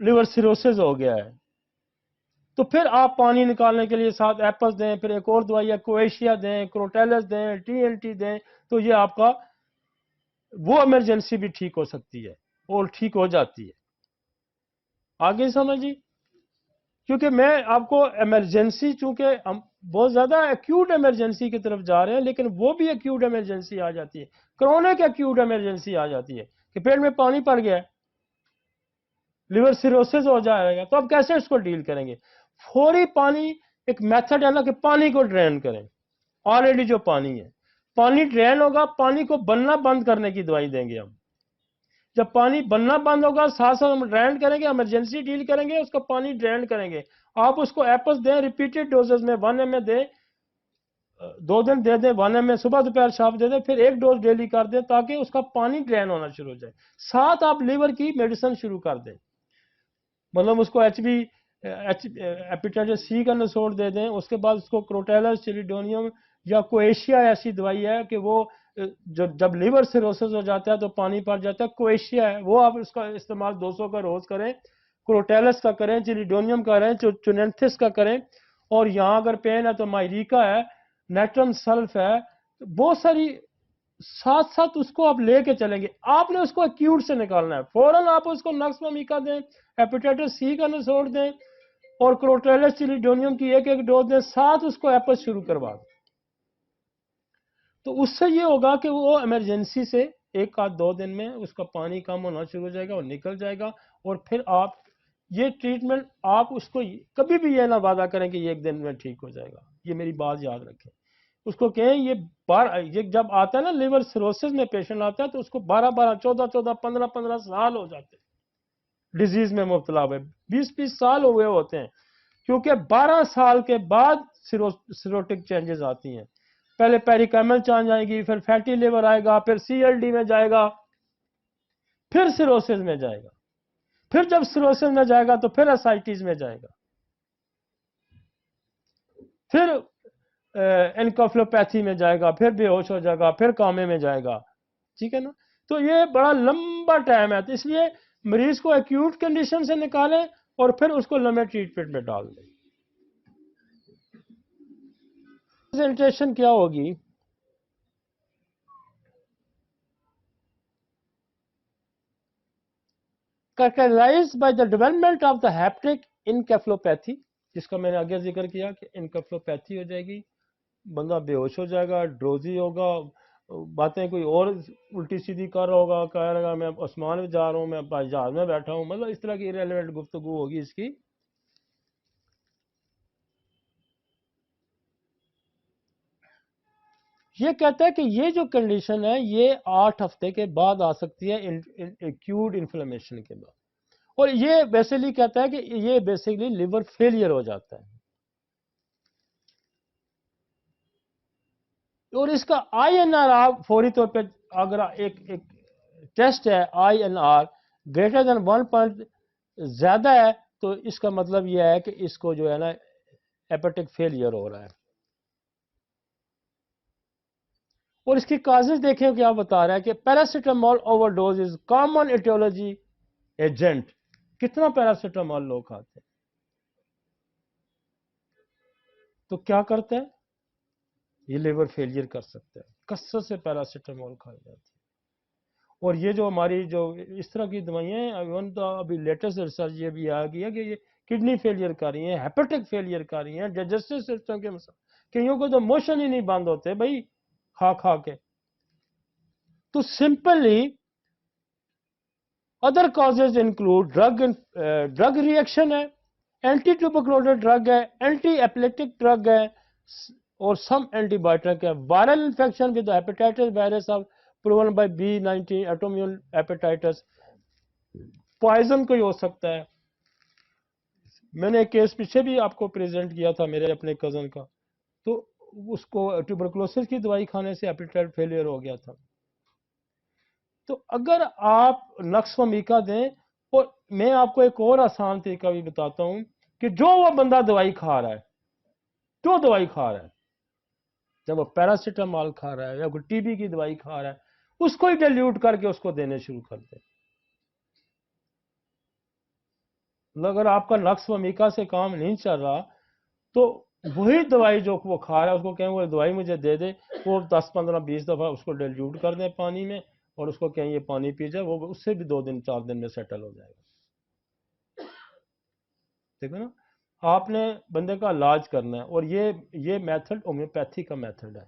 Speaker 1: liver cirrhosis ہو گیا ہے، تو پھر آپ پانی نکالنے کے لیے ساتھ ایپس دیں، پھر ایک اور دوائی ہے کویشیا دیں، کروٹیلس دیں، TNT دیں، تو یہ آپ کا وہ ایمرجنسی بھی ٹھیک ہو سکتی ہے اور ٹھیک ہو جاتی ہے. آگے سمجھی؟ کیونکہ میں آپ کو ایمرجنسی، چونکہ ہم بہت زیادہ ایکیوٹ ایمرجنسی کی طرف جا رہے ہیں، لیکن وہ بھی ایکیوٹ ایمرجنسی آ جاتی ہے، کرونک ایکیوٹ ایمرجنسی آ جاتی ہے کہ پیٹ میں پانی پڑ گیا ہے، لیور سیروسز ہو جائے گا، تو اب کیسے اس کو ڈیل کریں گے؟ فوری پانی ایک میتھڈ ہے نا کہ پانی کو ڈرین کریں. آلریڈی جو پانی ہے، پانی ڈرین ہوگا، پانی کو بننا بند کرنے کی دوائی دیں گے ہم. جب پانی بننا بند ہوگا، ساتھ ساتھ ہم ڈرین کریں گے، ایمرجنسی ڈیل کریں گے، اس کا پانی ڈرین کریں گے. آپ اس کو ایپس دیں، ریپیٹڈ ڈوزز میں 1 ml دیں، 2 دن دے دیں، 1 ml صبح دوپہر شام دے دیں، پھر 1 ڈوز ڈیلی کر دیں تاکہ اس کا پانی ڈرین ہونا شروع ہو جائے. ساتھ آپ لیور کی میڈیسن شروع کر دیں، مطلب اس کو ایپیٹائٹس سی کا نسوڑ دے دیں، اس کے بعد اس کو کروٹیلس چیلیڈونیم یا کویشیا ایسی دوائی ہے کہ وہ جب لیور سیروسس ہو جاتا ہے تو پانی پڑ جاتا ہے، کویشیا ہے، وہ آپ اس کا استعمال 200 کا روز کریں، کروٹیلس کا کریں، چیلیڈونیم کا کریں، چونینتھس کا کریں، اور یہاں اگر پین ہے تو مائریکا ہے، نیٹرم سلف ہے، بہت ساری. ساتھ ساتھ اس کو آپ لے کے چلیں گے. آپ نے اس کو ایکیوٹ سے نکالنا ہے، فوراً آپ اس کو نقص میکا دیں، ہیپیٹائٹس سی کا نسوڑ دیں، اور کروٹیلس چیلیڈونیم کی 1 ڈوز دیں، ساتھ اس کو ایپس شروع کروا دیں. تو اس سے یہ ہوگا کہ وہ ایمرجنسی سے 1-2 دن میں اس کا پانی کم ہونا شروع ہو جائے گا اور نکل جائے گا. اور پھر آپ یہ ٹریٹمنٹ، آپ اس کو کبھی بھی یہ نہ وعدہ کریں کہ یہ 1 دن میں ٹھیک ہو جائے گا، یہ میری بات یاد رکھیں. اس کو کہیں یہ جب آتا ہے نا لیور سیروسس میں پیشنٹ آتا ہے تو اس کو 12 14 15 سال ہو جاتے ہیں ڈیزیز میں مبتلا ہوئے، 20 سال ہوئے ہوتے ہیں، کیونکہ 12 سال کے بعد سیروٹک چینجز آتی ہیں. پہلے پیریکیمل چینج آئے گی، پھر فیٹی لیور آئے گا، پھر CLD میں جائے گا، پھر سیروسس میں جائے گا، پھر جب سیروسس میں جائے گا تو پھر اسائٹیز میں جائے گا، پھر انکفلوپیتھی میں جائے گا، پھر بے ہوش ہو جائے گا، پھر کامے میں جائے گا. ٹھیک ہے نا؟ تو یہ بڑا لمبا ٹائم ہے، تو اس لیے مریض کو ایکیوٹ کنڈیشن سے نکالیں اور پھر اس کو لمبے ٹریٹمنٹ میں ڈال دیں. پریزنٹیشن کیا ہوگی؟ characterized by the development of the hepatic encephalopathy، جس کا میں نے آگے ذکر کیا کہ انکفلوپیتھی ہو جائے گی، بندہ بے ہوش ہو جائے گا، ڈروزی ہوگا، باتیں کوئی اور الٹی سیدھی کر رہا ہوگا، کہہ رہا گا میں آسمان میں جا رہا ہوں، میں جہاز میں بیٹھا ہوں، مطلب اس طرح کی ریلیونٹ گفتگو ہوگی اس کی. یہ کہتا ہے کہ یہ جو کنڈیشن ہے یہ 8 ہفتے کے بعد آ سکتی ہے ایکیوٹ انفلیمیشن کے بعد، اور یہ بیسیکلی کہتا ہے کہ یہ بیسیکلی لیور فیلئر ہو جاتا ہے. اور اس کا INR آپ فوری طور پہ اگر ایک ٹیسٹ ہے INR گریٹر دین 1 پوائنٹ زیادہ ہے تو اس کا مطلب یہ ہے کہ اس کو جو ہے نا ہیپیٹک فیلئر ہو رہا ہے. اور اس کی کازز دیکھیں کیا بتا رہا ہے کہ paracetamol overdose is common aetiology agent. کتنا پیراسیٹامول لوگ کھاتے ہیں تو کیا کرتا ہے؟ یہ لیور فیلئر کر سکتا ہے. کثرت سے پیراسیٹامول کھائی جاتی ہے. اور یہ جو ہماری جو اس طرح کی دوائیاں ہیں، تو ابھی لیٹسٹ ریسرچ یہ بھی آ گئی ہے کہ یہ کڈنی فیلئر کر رہی ہیں، ہیپیٹک فیلئر کر رہی ہیں، ڈائجسٹو سسٹم کے مسئلہ، کئیوں کو تو موشن ہی نہیں بند ہوتے بھائی کھا کے. تو simply other causes include drug reaction ہے، اینٹی ٹیوبرکلوزس ڈرگ ہے، اینٹی ایپلیکٹک ڈرگ ہے، اور سم اینٹی بایوٹک ہے. Viral infection with hepatitis virus of proven by B19 autoimmune hepatitis. Poison کوئی ہو سکتا ہے. میں نے ایک کیس پیچھے بھی آپ کو پریزنٹ کیا تھا میرے اپنے کزن کا، تو اس کو ٹیوبرکلوسس کی دوائی کھانے سے ہیپیٹائٹ فیلئر ہو گیا تھا. تو اگر آپ نقص و میکا دیں، اور میں آپ کو ایک اور آسان طریقہ بھی بتاتا ہوں کہ جو وہ بندہ دوائی کھا رہا ہے، جو دوائی کھا رہا ہے، جب وہ پیراسیٹامول کھا رہا ہے یا کوئی TB کی دوائی کھا رہا ہے، اس کو ہی ڈیلیوٹ کر کے اس کو دینے شروع کر دیں. اگر آپ کا نقص ومیکا سے کام نہیں چل رہا تو وہی دوائی جو وہ کھا رہا ہے اس کو کہیں وہ دوائی مجھے دے دے، وہ 10 15 20 دفعہ اس کو ڈیلیوٹ کر دیں پانی میں اور اس کو کہیں یہ پانی پی جائے، وہ اس سے بھی 2 دن 4 دن میں سیٹل ہو جائے گا. ٹھیک ہے نا؟ آپ نے بندے کا علاج کرنا ہے، اور یہ میتھڈ ہومیوپیتھی کا میتھڈ ہے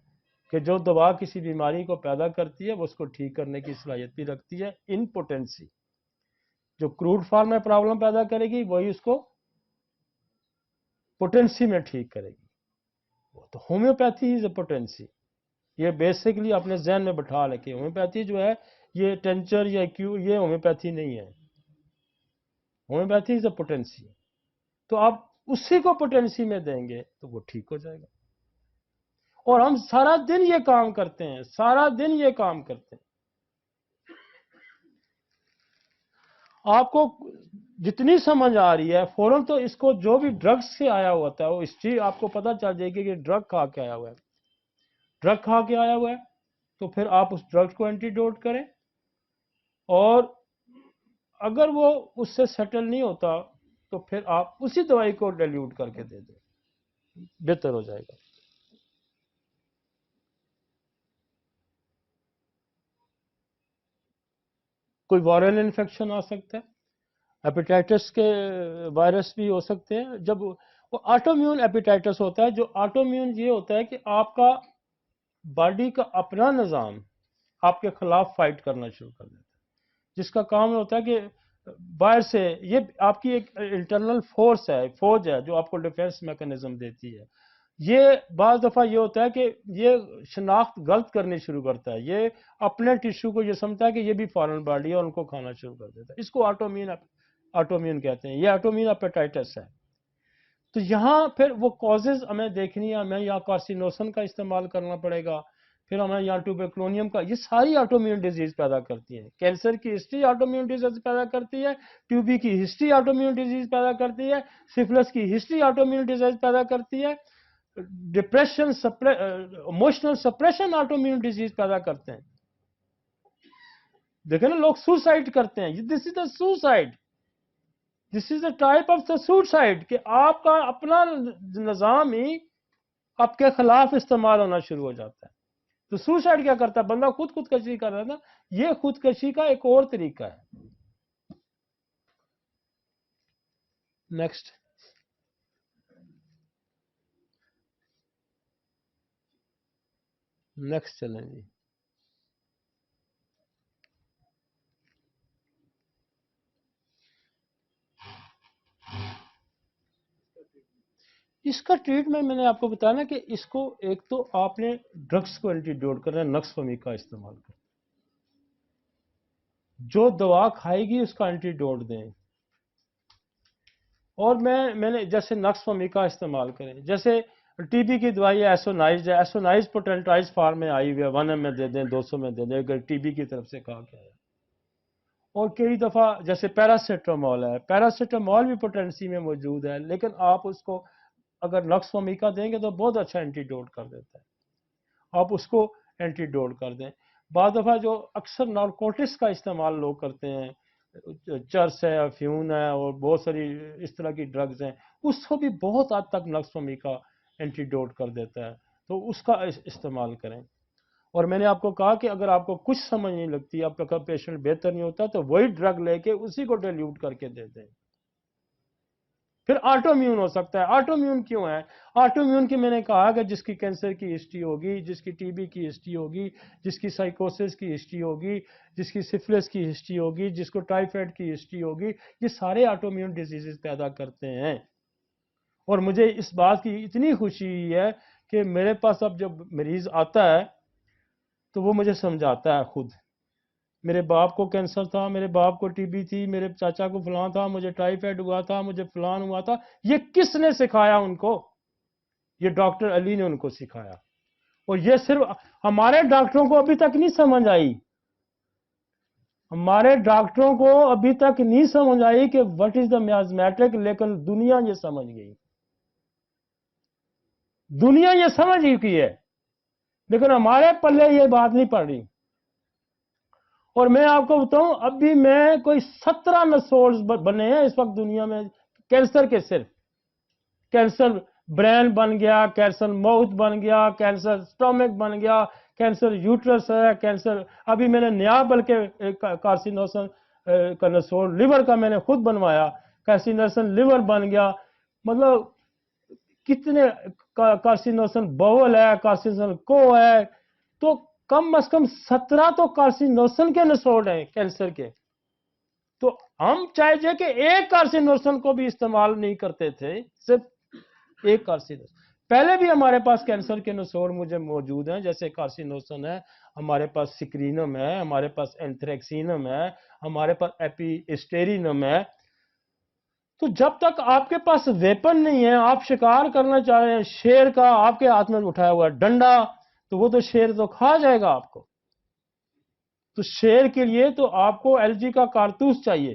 Speaker 1: کہ جو دوا کسی بیماری کو پیدا کرتی ہے وہ اس کو ٹھیک کرنے کی صلاحیت بھی رکھتی ہے ان پوٹینسی. جو کروڈ فارم میں پرابلم پیدا کرے گی وہی اس کو پوٹینسی میں ٹھیک کرے گی. تو ہومیوپیتھی از اے پوٹینسی. یہ بیسکلی اپنے ذہن میں بٹھا لے کہ ہومیوپیتھی جو ہے یہ ٹینچر یا کیو، یہ ہومیوپیتھی نہیں ہے. ہومیوپیتھی از اے پوٹینسی. تو آپ اسی کو پوٹینسی میں دیں گے تو وہ ٹھیک ہو جائے گا. اور ہم سارا دن یہ کام کرتے ہیں، سارا دن یہ کام کرتے ہیں. آپ کو جتنی سمجھ آ رہی ہے فوراً تو اس کو جو بھی ڈرگز سے آیا ہوتا ہے وہ ہسٹری آپ کو پتہ چل جائے گی کہ ڈرگ کھا کے آیا ہوا ہے. ڈرگ کھا کے آیا ہوا ہے تو پھر آپ اس ڈرگ کو اینٹی ڈوٹ کریں، اور اگر وہ اس سے سیٹل نہیں ہوتا تو پھر آپ اسی دوائی کو ڈیلیوٹ کر کے دے دیں، بہتر ہو جائے گا. کوئی وائرل انفیکشن آ سکتا ہے، ہیپیٹائٹس کے وائرس بھی ہو سکتے ہیں. جب وہ آٹومیون ہیپیٹائٹس ہوتا ہے، جو آٹومیون یہ ہوتا ہے کہ آپ کا باڈی کا اپنا نظام آپ کے خلاف فائٹ کرنا شروع کر دیتا ہے، جس کا کام ہوتا ہے کہ باہر سے یہ آپ کی ایک انٹرنل فورس ہے، فوج ہے جو آپ کو ڈیفenس میکانزم دیتی ہے. یہ بعض دفعہ یہ ہوتا ہے کہ یہ شناخت غلط کرنی شروع کرتا ہے، یہ اپنے ٹیشو کو یہ سمجھتا ہے کہ یہ بھی فارن باڈی ہے اور ان کو کھانا شروع کر دیتا ہے. اس کو آٹومیون کہتے ہیں. یہ آٹومیون ہیپیٹائٹس ہے. تو یہاں پھر وہ کازز ہمیں دیکھنی ہے، ہمیں یا کارسینوسن کا استعمال کرنا پڑے گا، پھر ہمیں یا ٹیوبرکلونیم کا. یہ ساری آٹومیون ڈیزیز پیدا کرتی ہیں. کینسر کی ہسٹری آٹومیون ڈیزیز پیدا کرتی ہے، ٹیوبی کی ہسٹری آٹومیون ڈیزیز پیدا کرتی ہے، سفلس کی ہسٹری آٹومیون ڈیزیز پیدا کرتی ہے، depression emotional suppression autoimmune disease پیدا کرتے ہیں. دیکھیں نا لوگ سوسائڈ کرتے ہیں، this is a suicide, this is a type of the suicide کہ آپ کا اپنا نظام ہی آپ کے خلاف استعمال ہونا شروع ہو جاتا ہے. تو سوسائڈ کیا کرتا ہے؟ بندہ خودکشی کر رہا ہے نا. یہ خودکشی کا ایک اور طریقہ ہے. نیکسٹ. نیکسٹ چلیں جی. اس کا ٹریٹمنٹ میں نے آپ کو بتایا نا کہ اس کو ایک تو آپ نے ڈرگس کو اینٹی ڈوٹ کرنا ہے، نقص فہمی کا استعمال کرنا. جو دوا کھائے گی اس کا اینٹی ڈوٹ دیں. اور میں نے جیسے نقص فہمی کا استعمال کریں، جیسے ٹی بی کی دوائی ایسونائز ہے، ایسونائز پوٹینٹائز فارم میں آئی ہوئی ہے، 1 ml دے دیں، 200 میں دے دیں اگر ٹی بی کی طرف سے کہا گیا ہے. اور کئی دفعہ جیسے پیراسیٹامول ہے، پیراسیٹامول بھی پوٹینسی میں موجود ہے، لیکن آپ اس کو اگر نقص فہمی کا دیں گے تو بہت اچھا اینٹی ڈوٹ کر دیتا ہے. آپ اس کو اینٹی ڈوٹ کر دیں. بعض دفعہ جو اکثر نارکوٹکس کا استعمال لوگ کرتے ہیں، چرس ہے، افیون ہے، اور بہت ساری اس طرح کی ڈرگز ہیں، اس کو بھی بہت حد تک نقص فہمی کا اینٹی ڈوٹ کر دیتا ہے. تو اس کا استعمال کریں. اور میں نے آپ کو کہا کہ اگر آپ کو کچھ سمجھ نہیں لگتی، آپ کا پیشنٹ بہتر نہیں ہوتا، تو وہی ڈرگ لے کے اسی کو ڈیلیوٹ کر کے دے دیں. پھر آٹو میون ہو سکتا ہے. آٹو میون کیوں ہے؟ آٹو میون کی میں نے کہا کہ جس کی کینسر کی ہسٹری ہوگی، جس کی ٹی بی کی ہسٹری ہوگی، جس کی سائیکوسس کی ہسٹری ہوگی، جس کی سفلس کی ہسٹری ہوگی، جس کو ٹائیفائڈ کی ہسٹری ہوگی، یہ سارے آٹو میون ڈیزیزز پیدا کرتے ہیں. اور مجھے اس بات کی اتنی خوشی ہوئی ہے کہ میرے پاس اب جب مریض آتا ہے تو وہ مجھے سمجھاتا ہے خود. میرے باپ کو کینسر تھا، میرے باپ کو ٹی بی تھی، میرے چاچا کو فلاں تھا، مجھے ٹائیفائڈ ہوا تھا، مجھے فلان ہوا تھا. یہ کس نے سکھایا ان کو؟ یہ ڈاکٹر علی نے ان کو سکھایا. اور یہ صرف ہمارے ڈاکٹروں کو ابھی تک نہیں سمجھ آئی، ہمارے ڈاکٹروں کو ابھی تک نہیں سمجھ آئی کہ وٹ از دا میازمیٹک، لیکن دنیا یہ سمجھ گئی. دنیا یہ سمجھ ہی کی ہے، لیکن ہمارے پلے یہ بات نہیں پڑ رہی. اور میں آپ کو بتاؤں ابھی میں کوئی 17 نسول بنے ہیں اس وقت دنیا میں کینسر کے، صرف کینسر برین بن گیا، کینسر ماؤتھ بن گیا، کینسر سٹومک بن گیا، کینسر یوٹرس ہے، کینسر ابھی میں نے نیا بلکہ کارسینوسن کا نسول لیور کا میں نے خود بنوایا، کارسینوسن لیور بن گیا، مطلب کتنے کارسینوسن باول ہے، کارسینوسن کو ہے، تو کم از کم 17 تو کارسینوسن کے نسول ہیں کینسر کے. تو ہم چاہیے کہ ایک کارسینوسن کو بھی استعمال نہیں کرتے تھے، صرف ایک کارسینوسن. پہلے بھی ہمارے پاس کینسر کے نسول مجھے موجود ہیں، جیسے کارسینوسن ہے، ہمارے پاس سکرینم ہے، ہمارے پاس اینتھریکسینم ہے، ہمارے پاس ایپی اسٹیرینم ہے. تو جب تک آپ کے پاس ویپن نہیں ہے، آپ شکار کرنا چاہ رہے ہیں شیر کا، آپ کے ہاتھ میں اٹھایا ہوا ڈنڈا، تو وہ تو شیر تو کھا جائے گا آپ کو. تو شیر کے لیے تو آپ کو ایل جی کا کارتوس چاہیے،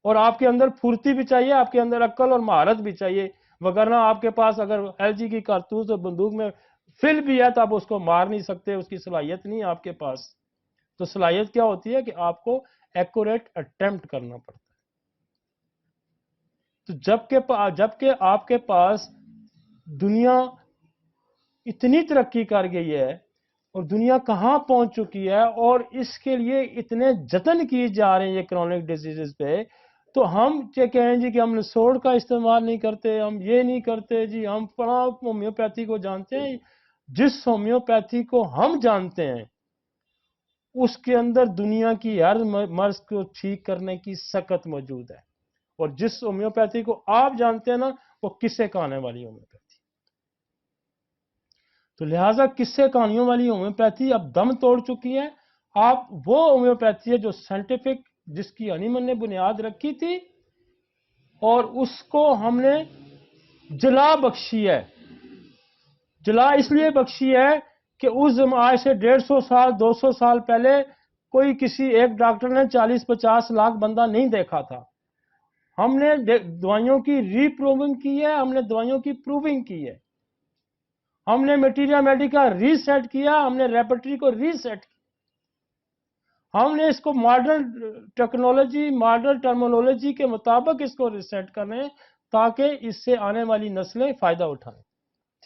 Speaker 1: اور آپ کے اندر پھرتی بھی چاہیے، آپ کے اندر عقل اور مہارت بھی چاہیے. وگرنہ آپ کے پاس اگر ایل جی کی کارتوس اور بندوق میں فل بھی ہے تو آپ اس کو مار نہیں سکتے، اس کی صلاحیت نہیں ہے آپ کے پاس. تو صلاحیت کیا ہوتی ہے کہ آپ کو ایکوریٹ اٹیمپٹ کرنا پڑتا ہے. تو جبکہ آپ کے پاس دنیا اتنی ترقی کر گئی ہے اور دنیا کہاں پہنچ چکی ہے، اور اس کے لیے اتنے جتن کیے جا رہے ہیں یہ کرونک ڈیزیز پہ، تو ہم کہیں جی کہ ہم نسوڑ کا استعمال نہیں کرتے، ہم یہ نہیں کرتے جی، ہم فلاں ہومیوپیتھی کو جانتے ہیں. جس ہومیوپیتھی کو ہم جانتے ہیں اس کے اندر دنیا کی ہر مرض کو ٹھیک کرنے کی سکت موجود ہے، اور جس ہومیوپیتھی کو آپ جانتے ہیں نا وہ قصے کہانے والی ہومیوپیتھی. تو لہٰذا قصے کہانیوں والی ہومیوپیتھی اب دم توڑ چکی ہے. آپ وہ ہومیوپیتھی ہے جو سائنٹیفک، جس کی ہنیمن نے بنیاد رکھی تھی، اور اس کو ہم نے جلا بخشی ہے. جلا اس لیے بخشی ہے کہ اس آج سے 150 سال 200 سال پہلے کوئی کسی ایک ڈاکٹر نے 40-50 لاکھ بندہ نہیں دیکھا تھا. ہم نے دوائیوں کی ری پروونگ کی ہے، ہم نے دوائیوں کی پروونگ کی ہے، ہم نے میٹیریا میڈیکا ری سیٹ کیا، ہم نے ریپرٹری کو ری سیٹ کیا. ہم نے اس کو ماڈرن ٹیکنالوجی، ماڈرن ٹرمینالوجی کے مطابق اس کو ریسیٹ کرنے تاکہ اس سے آنے والی نسلیں فائدہ اٹھائیں.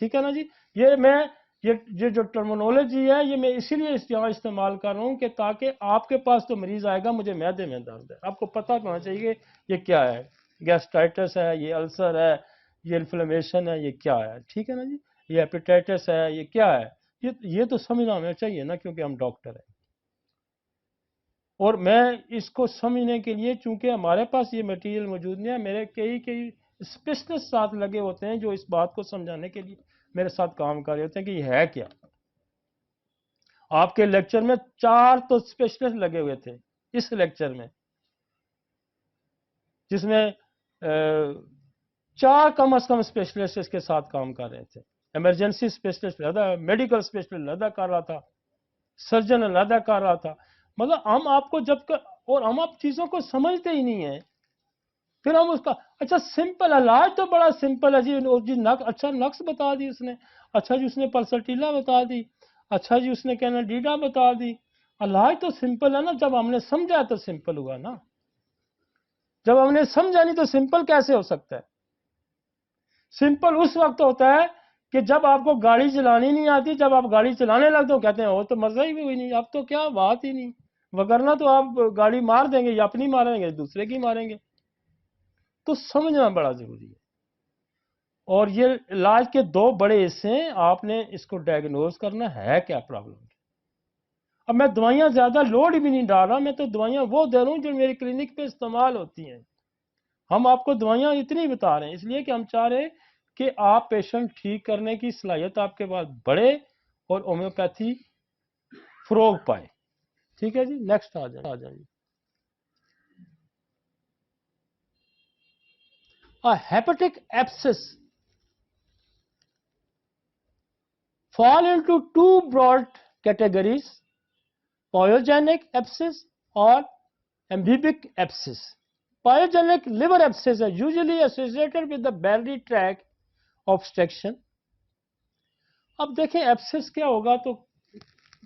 Speaker 1: ٹھیک ہے نا جی. یہ جو ٹرمینالوجی ہے یہ میں اسی لیے یہاں استعمال کر رہا ہوں کہ تاکہ آپ کے پاس تو مریض آئے گا مجھے معدے میں درد ہے، آپ کو پتہ ہونا چاہیے یہ کیا ہے، گیسٹرائٹس ہے، یہ السر ہے، یہ انفلیمیشن ہے، یہ کیا ہے. ٹھیک ہے نا جی. یہ ہیپیٹائٹس ہے، یہ کیا ہے، یہ تو سمجھنا ہمیں چاہیے نا، کیونکہ ہم ڈاکٹر ہیں. اور میں اس کو سمجھنے کے لیے چونکہ ہمارے پاس یہ میٹیریل موجود نہیں ہے، میرے کئی اسپیشلسٹ ساتھ لگے ہوتے ہیں جو اس بات کو سمجھانے کے لیے میرے ساتھ کام کر رہے ہوتے ہیں کہ یہ ہے کیا. آپ کے لیکچر میں 4 تو اسپیشلسٹ لگے ہوئے تھے اس لیکچر میں، جس میں 4 کم از کم اسپیشلسٹ اس کے ساتھ کام کر رہے تھے. ایمرجنسی اسپیشلسٹ علیحدہ، میڈیکل اسپیشلسٹ علیحدہ کر رہا تھا، سرجن علیحدہ کر رہا تھا. مطلب ہم آپ کو اور ہم آپ چیزوں کو سمجھتے ہی نہیں ہیں. پھر ہم اس کا اچھا سمپل علاج تو بڑا سمپل ہے جی، اچھا نقص بتا دی اس نے، اچھا جی اس نے پلسٹیلا بتا دی، اچھا جی اس نے کینیڈیڈا بتا دی. علاج تو سمپل ہے نا، جب ہم نے سمجھا تو سمپل ہوا نا. جب ہم نے سمجھا نہیں تو سمپل کیسے ہو سکتا ہے؟ سمپل اس وقت ہوتا ہے کہ جب آپ کو گاڑی چلانی نہیں آتی، جب آپ گاڑی چلانے لگتے ہو کہتے ہیں وہ تو مزہ ہی ہوئی نہیں، اب تو کیا بات ہی نہیں، وگرنہ تو آپ گاڑی مار دیں گے، یا اپنی ماریں گے دوسرے کی ماریں گے. تو سمجھنا بڑا ضروری ہے. اور یہ علاج کے 2 بڑے حصے ہیں، آپ نے اس کو ڈائگنوز کرنا ہے کیا پرابلم. اب میں دوائیاں زیادہ لوڈ بھی نہیں ڈال رہا، میں تو دوائیاں وہ دے رہا ہوں جو میری کلینک پہ استعمال ہوتی ہیں. ہم آپ کو دوائیاں اتنی بتا رہے ہیں اس لیے کہ ہم چاہ رہے کہ آپ پیشنٹ ٹھیک کرنے کی صلاحیت آپ کے پاس بڑھے اور ہومیوپیتھی فروغ پائے. ٹھیک ہے جی. نیکسٹ آ جائیں. Hepatic abscess fall into 2 broad categories: pyogenic abscess or amoebic abscess. Pyogenic liver abscess are usually associated with the biliary tract obstruction. اب دیکھیں ایبسس کیا ہوگا تو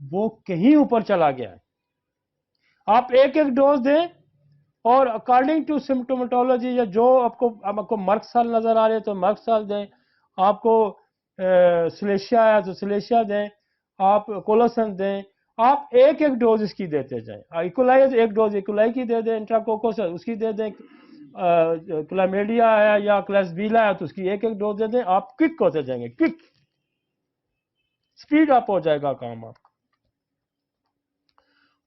Speaker 1: وہ کہیں اوپر چلا گیا ہے. آپ ایک ایک ڈوز دیں اور اکارڈنگ ٹو سمٹومیٹولوجی یا جو آپ کو مرک سال نظر آ رہے تو مرک سال دیں, آپ کو سلیشیا ہے تو سلیشیا دیں, آپ کولوسن دیں, آپ ایک ایک ڈوز اس کی دیتے جائیں. ایکولائی ہے تو ایک ڈوز ایکولائی کی دے دیں, انٹراکوکوس اس کی دے دیں, کلامیڈیا ہے یا کلیسبیلا ہے تو اس کی ایک ایک ڈوز دے دیں. آپ کک ہوتے جائیں گے, کک سپیڈ اپ ہو جائے گا کام آپ کا.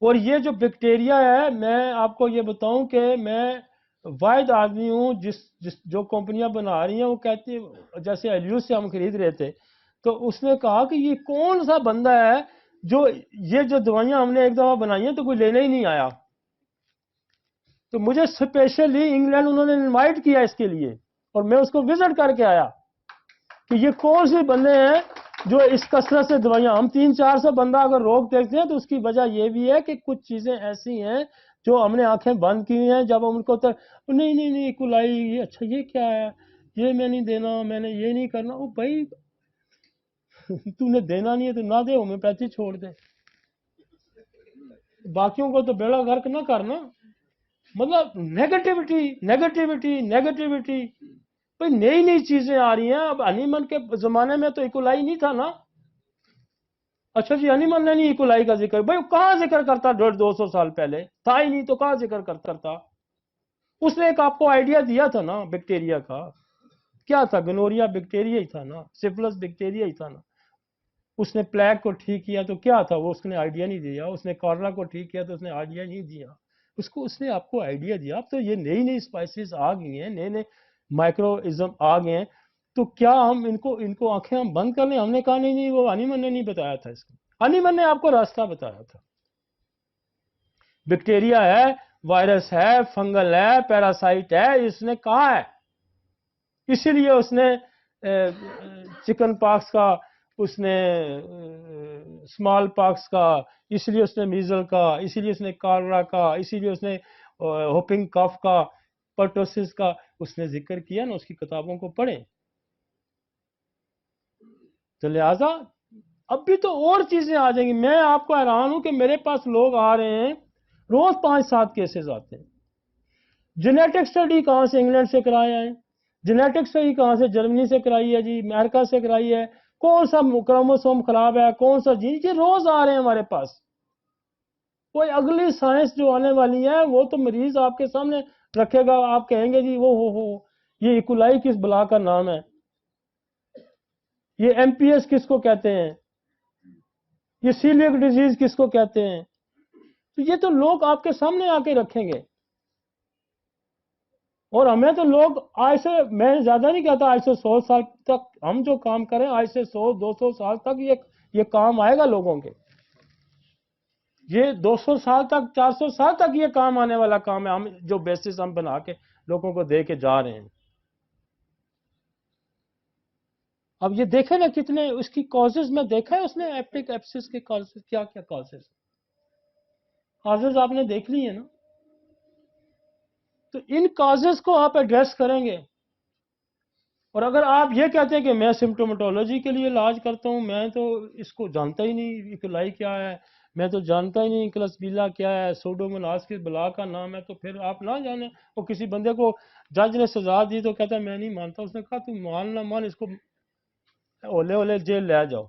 Speaker 1: اور یہ جو بیکٹیریا ہے, میں آپ کو یہ بتاؤں کہ میں واحد آدمی ہوں جو کمپنیاں بنا رہی ہیں وہ کہتی ہیں, جیسے ایلیوس سے ہم خرید رہے تھے تو اس نے کہا کہ یہ کون سا بندہ ہے جو یہ جو دوائیاں ہم نے ایک دفعہ بنائی ہیں تو کوئی لینے ہی نہیں آیا. تو مجھے اسپیشلی انگلینڈ انہوں نے انوائٹ کیا اس کے لیے اور میں اس کو وزٹ کر کے آیا کہ یہ کون سے بندے ہیں جو اس کثرت سے دوائیاں. ہم 300-400 بندہ اگر روک دیکھتے ہیں تو اس کی وجہ یہ بھی ہے کہ کچھ چیزیں ایسی ہیں جو ہم نے آنکھیں بند کی ہیں. جب ہم ان کو نہیں کولائی, یہ اچھا یہ کیا ہے, یہ میں نہیں دینا, میں نے یہ نہیں کرنا. او بھائی تو نے دینا نہیں ہے تو نہ دے, ہومیوپیتھی چھوڑ دے, باقیوں کو تو بیڑا غرق نہ کرنا. مطلب نیگیٹیوٹی بھائی نئی چیزیں آ رہی ہیں. اب انیمن کے زمانے میں تو ایکولائی نہیں تھا نا. اچھا جی انیمن نے نہیں ایکولائی کا ذکر, بھائی کہاں ذکر کرتا 150-200 سال پہلے تھا ہی نہیں تو کہاں ذکر کرتا. اس نے ایک آپ کو آئیڈیا دیا تھا نا بیکٹیریا کا, کیا تھا, گنوریا بیکٹیریا ہی تھا نا, سفلس بیکٹیریا ہی تھا نا. اس نے پلیگ کو ٹھیک کیا تو کیا تھا, وہ اس نے آئیڈیا نہیں دیا. اس نے کالرا کو ٹھیک کیا تو اس نے آئیڈیا نہیں دیا. اس نے آپ کو آئیڈیا دیا. اب تو یہ نئی اسپائسز آ گئی ہیں, نئے مائکرو ازم آ گئے ہیں, تو کیا ہم ان کو آنکھیں ہم بند کر لیں؟ ہم نے کہا نہیں, وہ انیمن نے نہیں بتایا تھا اس کو. انیمن نے آپ کو راستہ بتایا تھا. بیکٹیریا ہے, وائرس ہے, فنگل ہے, پیراسائٹ ہے, اس نے کہا ہے. اسی لیے اس نے چکن پاکس کا, اس نے اسمال پاکس کا, اس لیے اس نے میزل کا, اسی لیے اس نے کالرا کا, اسی لیے اس نے ہوپنگ کف کا, پرٹوسس کا اس نے ذکر کیا نا. اس کی کتابوں کو پڑھیں. تو لہذا اب بھی تو اور چیزیں آ جائیں گی. میں آپ کو حیران ہوں کہ میرے پاس لوگ آ رہے ہیں روز 5-7 کیسز آتے ہیں. جینیٹک اسٹڈی کہاں سے انگلینڈ سے کرایا ہے, جینیٹک اسٹڈی کہاں سے جرمنی سے کرائی ہے جی, امریکہ سے کرائی ہے, کون سا کروموسوم خراب ہے, کون سا جین, یہ روز آ رہے ہیں ہمارے پاس. کوئی اگلی سائنس جو آنے والی ہے وہ تو مریض آپ کے سامنے رکھے گا, آپ کہیں گے جی وہ ہو یہ ایکولائی کس بلا کا نام ہے, یہ ایم پی ایس کس کو کہتے ہیں, یہ سیلیک ڈیزیز کس کو کہتے ہیں. تو یہ تو لوگ آپ کے سامنے آ کے رکھیں گے. اور ہمیں تو لوگ آج سے, میں زیادہ نہیں کہتا, آج سے 100 سال تک ہم جو کام کریں, آج سے 100-200 سال تک یہ کام آئے گا لوگوں کے. یہ 200 سال تک, 400 سال تک یہ کام آنے والا کام ہے. ہم جو بیسس ہم بنا کے لوگوں کو دے کے جا رہے ہیں. اب یہ دیکھیں نا کتنے اس کی کازز میں دیکھا ہے اس نے, ایپٹک ایپسس کے کازز, کیا کازز آپ نے دیکھ لی ہیں نا. تو ان کازز کو آپ ایڈریس کریں گے. اور اگر آپ یہ کہتے ہیں کہ میں سمٹومیٹولوجی کے لیے علاج کرتا ہوں, میں تو اس کو جانتا ہی نہیں, ایکولائی کیا ہے میں تو جانتا ہی نہیں, کلسبیلا کیا ہے, سوڈوموناس کس بلا کا نام ہے, تو پھر آپ نہ جانیں. وہ کسی بندے کو جج نے سزا دی تو کہتا ہے میں نہیں مانتا. اس نے کہا تو مان نہ مان, اس کو اولے جیل لے جاؤ,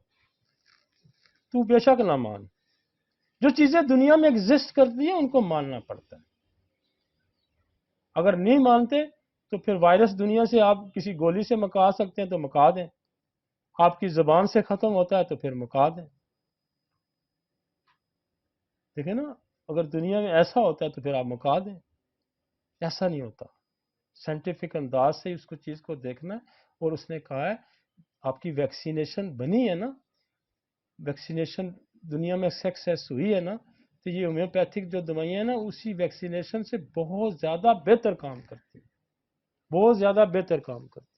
Speaker 1: تو بے شک نہ مان. جو چیزیں دنیا میں ایگزسٹ کرتی ہیں ان کو ماننا پڑتا ہے. اگر نہیں مانتے تو پھر وائرس دنیا سے آپ کسی گولی سے مکا سکتے ہیں تو مکا دیں, آپ کی زبان سے ختم ہوتا ہے تو پھر مکا دیں. دیکھیں نا, اگر دنیا میں ایسا ہوتا ہے تو پھر آپ مکا دیں. ایسا نہیں ہوتا. سائنٹیفک انداز سے اس کو چیز کو دیکھنا ہے. اور اس نے کہا ہے آپ کی ویکسینیشن بنی ہے نا, ویکسینیشن دنیا میں سکسیس ہوئی ہے نا, تو یہ ہومیوپیتھک جو دوائیاں ہیں نا اسی ویکسینیشن سے بہت زیادہ بہتر کام کرتی ہیں, بہت زیادہ بہتر کام کرتی ہیں.